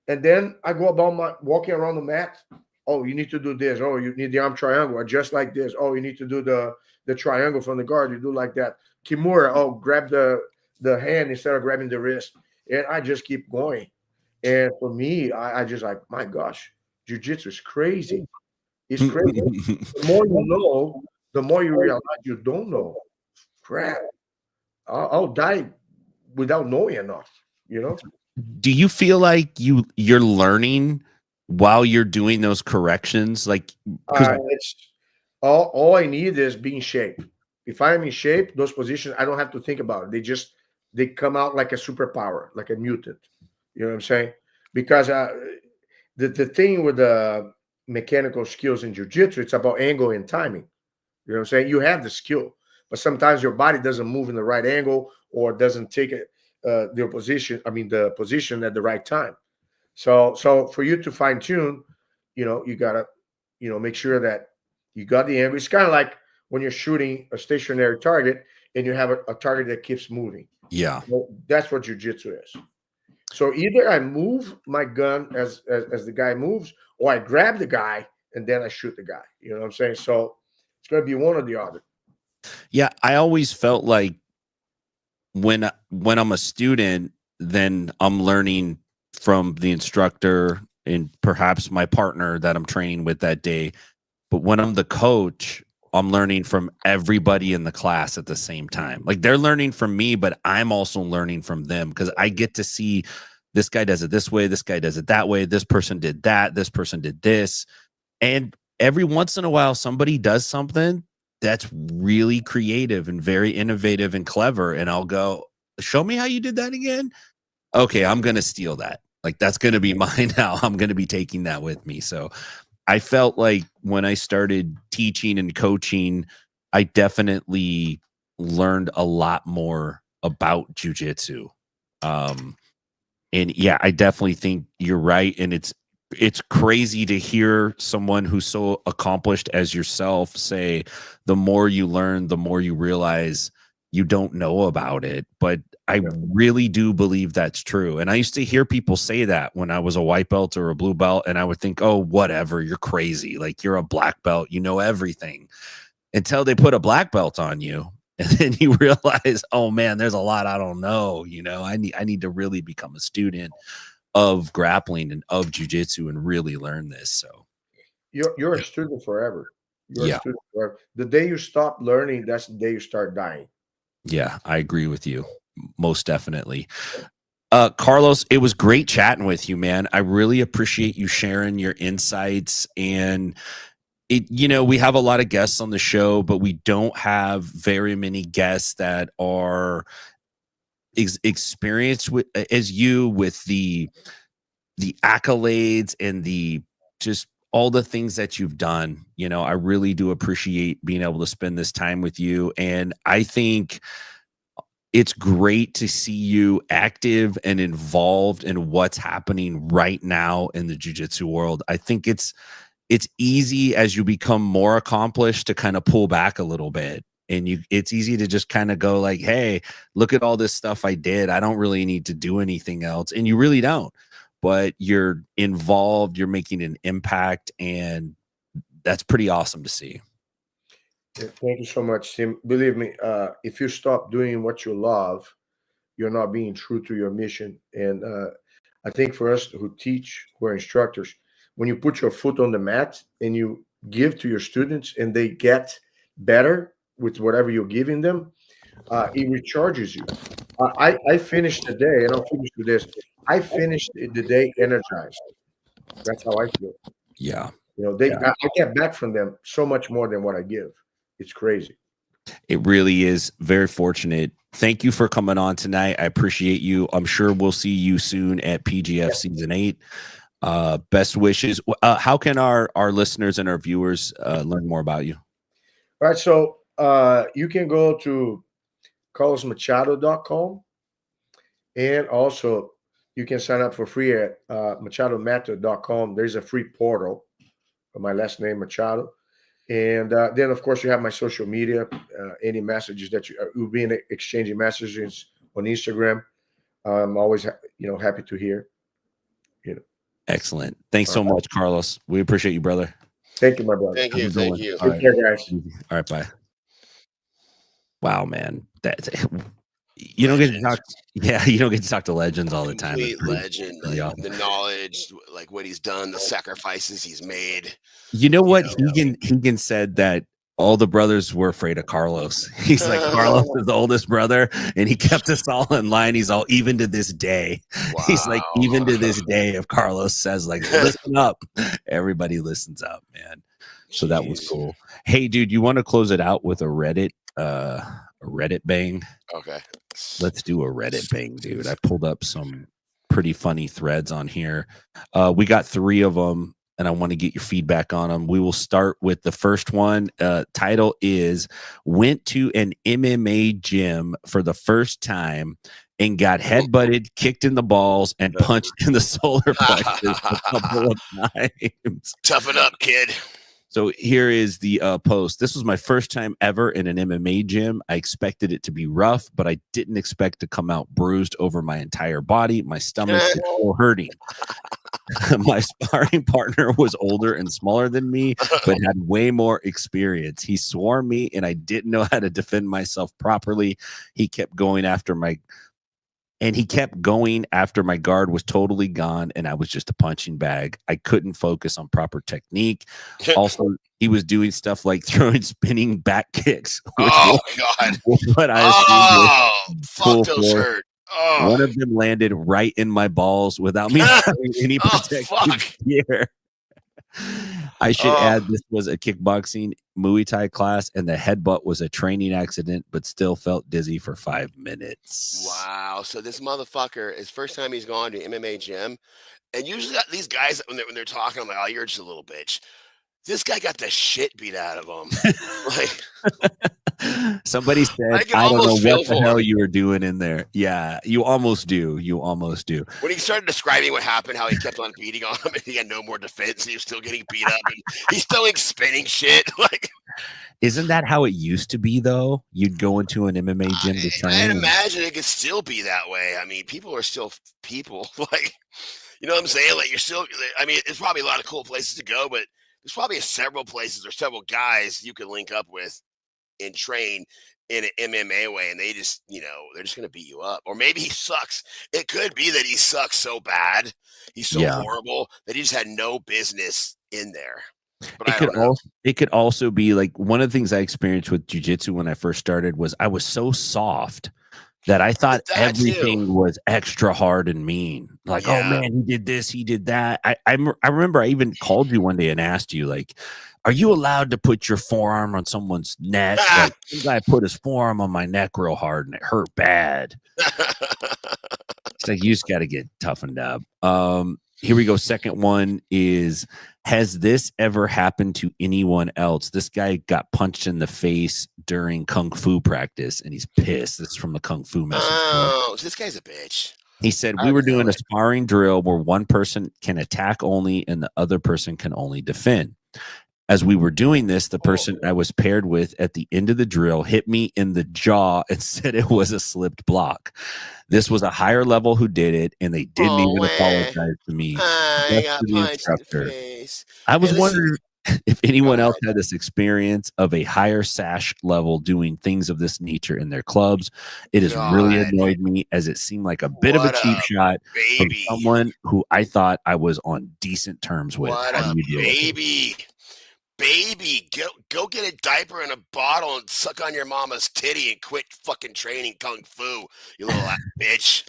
And then I go about my walking around the mat. Oh, you need to do this. Oh, you need the arm triangle, just like this. Oh, you need to do the triangle from the guard. You do like that. Kimura, oh, grab the hand instead of grabbing the wrist. And I just keep going. And for me, I just like, my gosh, jiu-jitsu is crazy. It's crazy. The more you know, the more you realize you don't know. Crap. I'll die without knowing enough, Do you feel like you're learning while you're doing those corrections, like, because It's all I need is be in shape. If I'm in shape, those positions I don't have to think about it. They come out like a superpower, like a mutant. You know what I'm saying? Because the thing with the mechanical skills in jiu-jitsu, it's about angle and timing. You know what I'm saying? You have the skill, but sometimes your body doesn't move in the right angle or doesn't take it their position. I mean, the position at the right time. So for you to fine tune, you gotta, make sure that you got the angle. It's kind of like when you're shooting a stationary target and you have a target that keeps moving. yeah. Well, that's what jujitsu is. So either I move my gun as the guy moves, or I grab the guy and then I shoot the guy. You know what I'm saying? So it's going to be one or the other. Yeah, I always felt like when I'm a student, then I'm learning from the instructor and perhaps my partner that I'm training with that day. But when I'm the coach, I'm learning from everybody in the class at the same time. Like, they're learning from me, but I'm also learning from them because I get to see this guy does it this way, this guy does it that way, this person did that, this person did this. And every once in a while, somebody does something that's really creative and very innovative and clever. And I'll go, show me how you did that again. Okay, I'm going to steal that. Like, that's going to be mine now. I'm going to be taking that with me. So I felt like when I started teaching and coaching, I definitely learned a lot more about jiu-jitsu. And yeah, I definitely think you're right. And it's crazy to hear someone who's so accomplished as yourself say, the more you learn, the more you realize you don't know about it. But I really do believe that's true. And I used to hear people say that when I was a white belt or a blue belt, and I would think, oh, whatever, you're crazy. Like, you're a black belt, you know everything, until they put a black belt on you. And then you realize, oh man, there's a lot I don't know. I need to really become a student of grappling and of jiu-jitsu and really learn this. So You're a student forever. You're a yeah, student forever. The day you stop learning, that's the day you start dying. yeah, I agree with you. Most definitely. Carlos, it was great chatting with you, man. I really appreciate you sharing your insights. And we have a lot of guests on the show, but we don't have very many guests that are experienced with as you, with the accolades and the just all the things that you've done. I really do appreciate being able to spend this time with you. And I think it's great to see you active and involved in what's happening right now in the jiu-jitsu world. I think it's easy as you become more accomplished to kind of pull back a little bit. And it's easy to just kind of go like, hey, look at all this stuff I did. I don't really need to do anything else. And you really don't. But you're involved, you're making an impact, and that's pretty awesome to see. Yeah, thank you so much, Tim. Believe me, if you stop doing what you love, you're not being true to your mission. And I think for us who teach, who are instructors, when you put your foot on the mat and you give to your students and they get better with whatever you're giving them, it recharges you. I finished the day, and I'll finish with this. I finished the day energized. That's how I feel. Yeah. I get back from them so much more than what I give. It's crazy. It really is. Very fortunate. Thank you for coming on tonight. I appreciate you. I'm sure we'll see you soon at PGF Season 8. Best wishes. How can our listeners and our viewers learn more about you? All right. So you can go to carlosmachado.com, and also you can sign up for free at machadomethod.com. There's a free portal for my last name, Machado. And then, of course, you have my social media, any messages that you'll be exchanging messages on Instagram. I'm always, happy to hear. Excellent. Thanks so much, Carlos. We appreciate you, brother. Thank you, my brother. Thank you. Thank you. Take care, guys. All right, bye. Wow, man. You don't get to talk. Yeah, you don't get to talk to legends all the time. Complete legend, like the knowledge, like what he's done, the sacrifices he's made. You know what? Higgin said that all the brothers were afraid of Carlos. He's like, Carlos is the oldest brother, and he kept us all in line. He's all, even to this day. He's like, even to this day, if Carlos says like, listen up, everybody listens up, man. So that was cool. Hey, dude, you want to close it out with a Reddit bang? Okay. Let's do a Reddit bang, dude. I pulled up some pretty funny threads on here. We got 3 of them, and I want to get your feedback on them. We will start with the first one. Title is "Went to an MMA gym for the first time and got headbutted, kicked in the balls, and punched in the solar plexus a couple of times." Toughen up, kid. So here is the post. "This was my first time ever in an MMA gym. I expected it to be rough, but I didn't expect to come out bruised over my entire body. My stomach is still hurting. My sparring partner was older and smaller than me, but had way more experience. He swore me, and I didn't know how to defend myself properly. He kept going after my guard was totally gone, and I was just a punching bag. I couldn't focus on proper technique. Also, he was doing stuff like throwing spinning back kicks. God. What I assumed fuck those hurt. Oh. One of them landed right in my balls without me having any protective gear. I should add this was a kickboxing Muay Thai class, and the headbutt was a training accident, but still felt dizzy for 5 minutes." Wow. So this motherfucker, his first time he's gone to an MMA gym, and usually these guys, when they're talking, I'm like, oh, you're just a little bitch. This guy got the shit beat out of him. Like, somebody said, I don't know what the hell you were doing in there. Yeah, you almost do. You almost do. When he started describing what happened, how he kept on beating on him, and he had no more defense, and he was still getting beat up, and he's still like spinning shit. Like, isn't that how it used to be though? You'd go into an MMA gym to train. I'd imagine it could still be that way. I mean, people are still people. Like, you know what I'm saying? Like, you're still. I mean, there's probably a lot of cool places to go, but there's probably several places or several guys you could link up with and train in an MMA way, and they just, they're just going to beat you up. Or maybe he sucks. It could be that he sucks so bad, he's so horrible that he just had no business in there. But it could also be like one of the things I experienced with jiu-jitsu when I first started was I was so soft that I thought everything was extra hard and mean. Like, oh man, he did this, he did that. I remember I even called you one day and asked you, like, are you allowed to put your forearm on someone's neck? Like, this guy put his forearm on my neck real hard and it hurt bad. It's like, you just got to get toughened up. Here we go. Second one is, has this ever happened to anyone else? This guy got punched in the face during Kung Fu practice, and he's pissed. This is from the Kung Fu message. Oh, this guy's a bitch. He said, we were doing a sparring drill where one person can attack only and the other person can only defend. As we were doing this, the person I was paired with at the end of the drill hit me in the jaw and said it was a slipped block. This was a higher level who did it, and they didn't even apologize to me. I got punched in the face. I was wondering if anyone else had this experience of a higher sash level doing things of this nature in their clubs. It has really annoyed me, as it seemed like a bit of a cheap shot from someone who I thought I was on decent terms with. How do you deal with it? Baby, go get a diaper and a bottle and suck on your mama's titty and quit fucking training Kung Fu, you little bitch.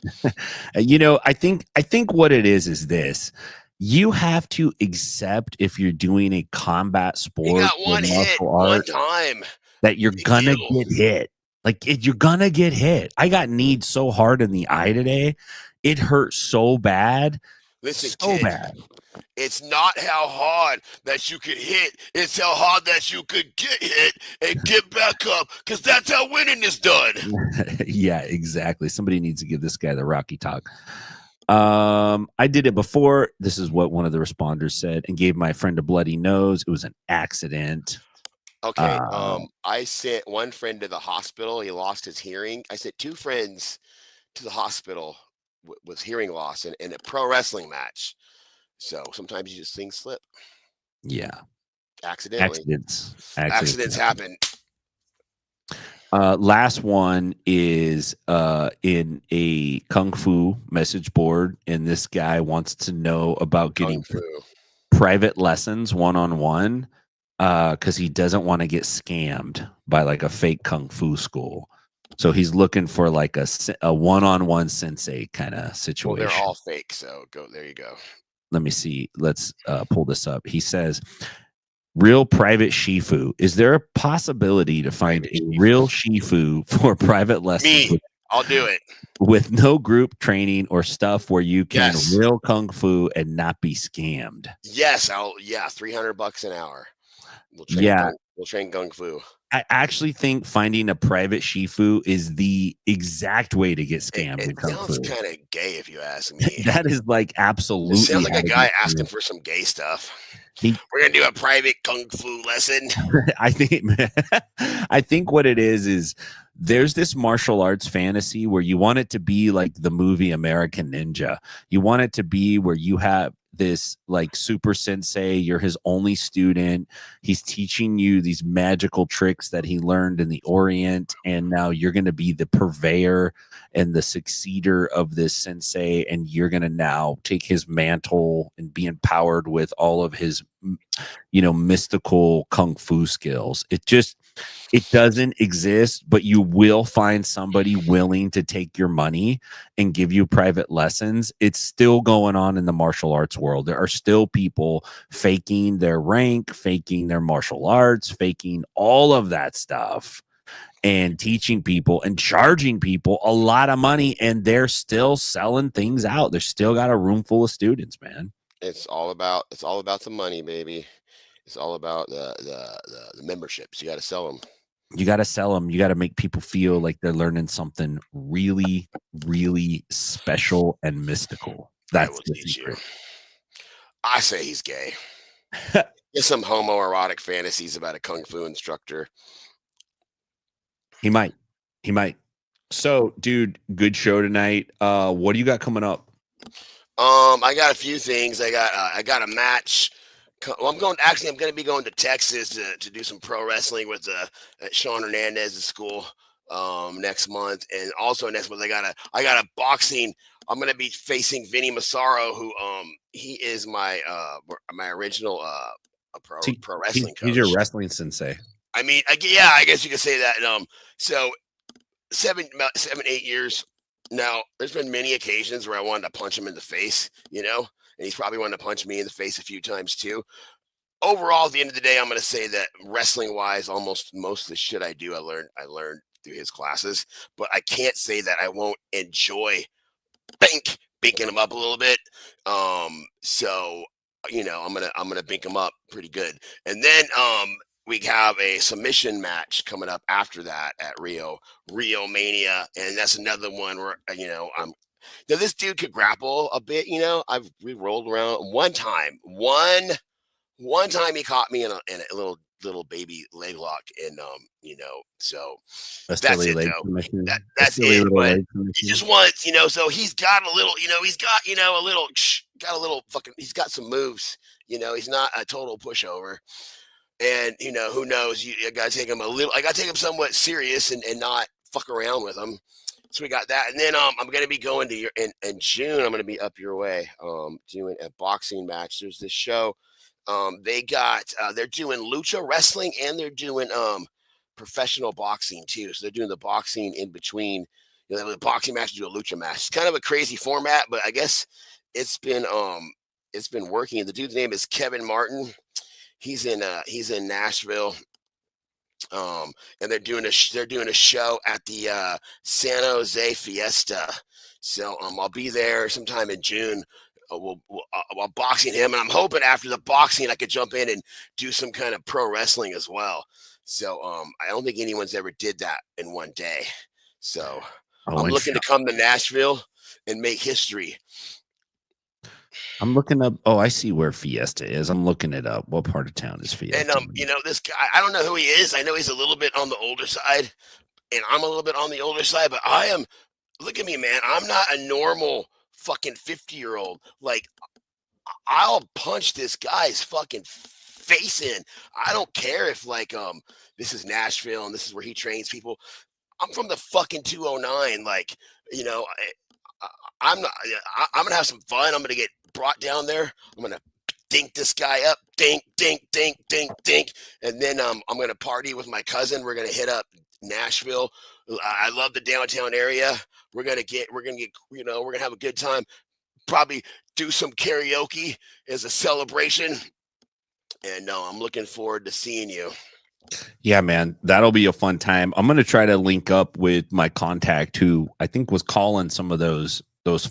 I think what it is this. You have to accept, if you're doing a combat sport, you got one hit, one time, that you're gonna get hit. Like, you're gonna get hit. I got kneed so hard in the eye today. It hurt so bad. Listen, so kid, bad. It's not how hard that you could hit. It's how hard that you could get hit and get back up, because that's how winning is done. Yeah, exactly. Somebody needs to give this guy the Rocky talk. I did it before. This is what one of the responders said, and gave my friend a bloody nose. It was an accident. Okay. I sent one friend to the hospital. He lost his hearing. I sent 2 friends to the hospital with hearing loss in a pro wrestling match. So sometimes you just things slip. Yeah. Accidentally. Accidents happen. Last one is in a Kung Fu message board, and this guy wants to know about getting private lessons one-on-one because he doesn't want to get scammed by like a fake kung fu school. So he's looking for like a one-on-one sensei kind of Well, situation. they're all fake, so there you go. Let me see. Let's pull this up. He says, real private Shifu. Is there a possibility to find Private a Shifu. real Shifu for private lessons Me, I'll do it. with no group training or stuff where you can Yes. real kung fu and not be scammed? Yes, $300 an hour. We'll train kung fu. I actually think finding a private Shifu is the exact way to get scammed in It kung sounds fu. kind of gay if you ask me. That is like absolutely. It sounds like how a to guy get asking scammed. for some gay stuff. He- We're gonna do a private kung fu lesson. I think what it is there's this martial arts fantasy where you want it to be like the movie American Ninja. You want it to be where you have this like super sensei, you're his only student. He's teaching you these magical tricks that he learned in the Orient, and now you're going to be the purveyor and the succeeder of this sensei, and you're going to now take his mantle and be empowered with all of his mystical kung fu skills. It doesn't exist, but you will find somebody willing to take your money and give you private lessons. It's still going on in the martial arts world. There are still people faking their rank, faking their martial arts, faking all of that stuff, and teaching people and charging people a lot of money, and they're still selling things out. They're still got a room full of students, man. It's all about the money, baby. It's all about the memberships. You got to sell them. You got to sell them. You got to make people feel like they're learning something really, really special and mystical. That's the secret. I say he's gay. There's some homoerotic fantasies about a kung fu instructor. He might. So, dude, good show tonight. What do you got coming up? I got a few things. I got a match. Well, I'm going to be going to Texas to do some pro wrestling with Sean Hernandez's school next month, and also next month I got a boxing. I'm going to be facing Vinny Massaro, who he is my original pro wrestling coach. He's your wrestling sensei. I mean, I guess you could say that. So 8 years now, there's been many occasions where I wanted to punch him in the face, and he's probably wanted to punch me in the face a few times too. Overall, at the end of the day, I'm going to say that wrestling wise, most of the shit I do, I learned through his classes, but I can't say that I won't enjoy binking him up a little bit. So, I'm going to bink him up pretty good. And then, we have a submission match coming up after that at Rio Mania, and that's another one where this dude could grapple a bit. We rolled around one time he caught me in a little baby leg lock, and so that's it though. That's it. But he just wants, so he's got a little, he's got some moves. He's not a total pushover. And who knows? I gotta take him somewhat serious and not fuck around with him. So we got that, and then I'm gonna be going to in June. I'm gonna be up your way, doing a boxing match. There's this show. They're doing lucha wrestling and they're doing professional boxing too. So they're doing the boxing in between. The boxing match to do a lucha match. It's kind of a crazy format, but I guess it's been working. The dude's name is Kevin Martin. He's in Nashville, and they're doing a show at the San Jose Fiesta. So I'll be there sometime in June. We'll boxing him, and I'm hoping after the boxing I could jump in and do some kind of pro wrestling as well. So I don't think anyone's ever did that in one day. So I'm looking to come to Nashville and make history. I'm looking up. Oh, I see where Fiesta is. I'm looking it up. What part of town is Fiesta? And this guy, I don't know who he is. I know he's a little bit on the older side, and I'm a little bit on the older side. But I am. Look at me, man. I'm not a normal fucking 50-year-old. Like, I'll punch this guy's fucking face in. I don't care if this is Nashville and this is where he trains people. I'm from the fucking 209. Like, I'm gonna have some fun. I'm gonna get brought down there. I'm gonna dink this guy up, dink, dink, dink, dink, dink, and then I'm gonna party with my cousin. We're gonna hit up Nashville. I love the downtown area. We're gonna get, we're gonna have a good time. Probably do some karaoke as a celebration. And no, I'm looking forward to seeing you. Yeah, man, that'll be a fun time. I'm gonna try to link up with my contact who I think was calling some of those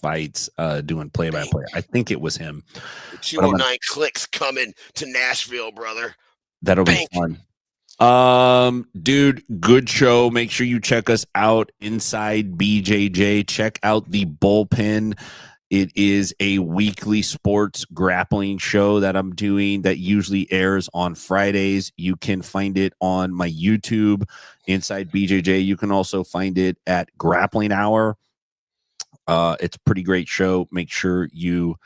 fights, doing play-by-play. I think it was him. The 209 clicks coming to Nashville, brother. That'll be fun. Dude, good show. Make sure you check us out inside BJJ. Check out the Bullpen. It is a weekly sports grappling show that I'm doing that usually airs on Fridays. You can find it on my YouTube, Inside BJJ. You can also find it at Grappling Hour. It's a pretty great show. Make sure you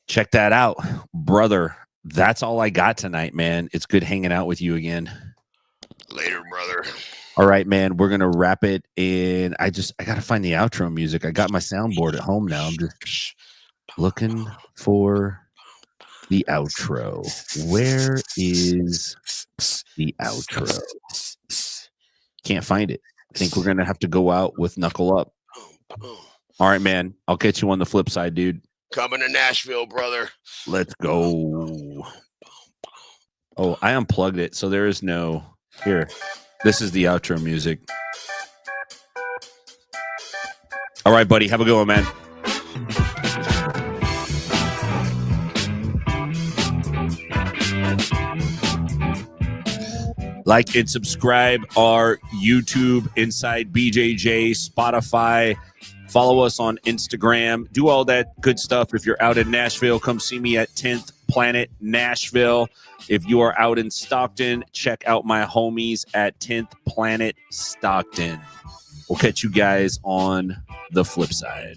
check that out. Brother, that's all I got tonight, man. It's good hanging out with you again. Later, brother. All right, man. We're gonna wrap it in. I gotta find the outro music. I got my soundboard at home now. I'm just looking for the outro. Where is the outro? Can't find it. I think we're gonna have to go out with Knuckle Up. All right, man. I'll catch you on the flip side, dude. Coming to Nashville, brother. Let's go. Oh, I unplugged it, so there is no here. This is the outro music. All right, buddy. Have a good one, man. Like and subscribe our YouTube, Inside BJJ, Spotify. Follow us on Instagram. Do all that good stuff. If you're out in Nashville, come see me at 10th Planet Nashville. If you are out in Stockton, check out my homies at 10th Planet Stockton. We'll catch you guys on the flip side.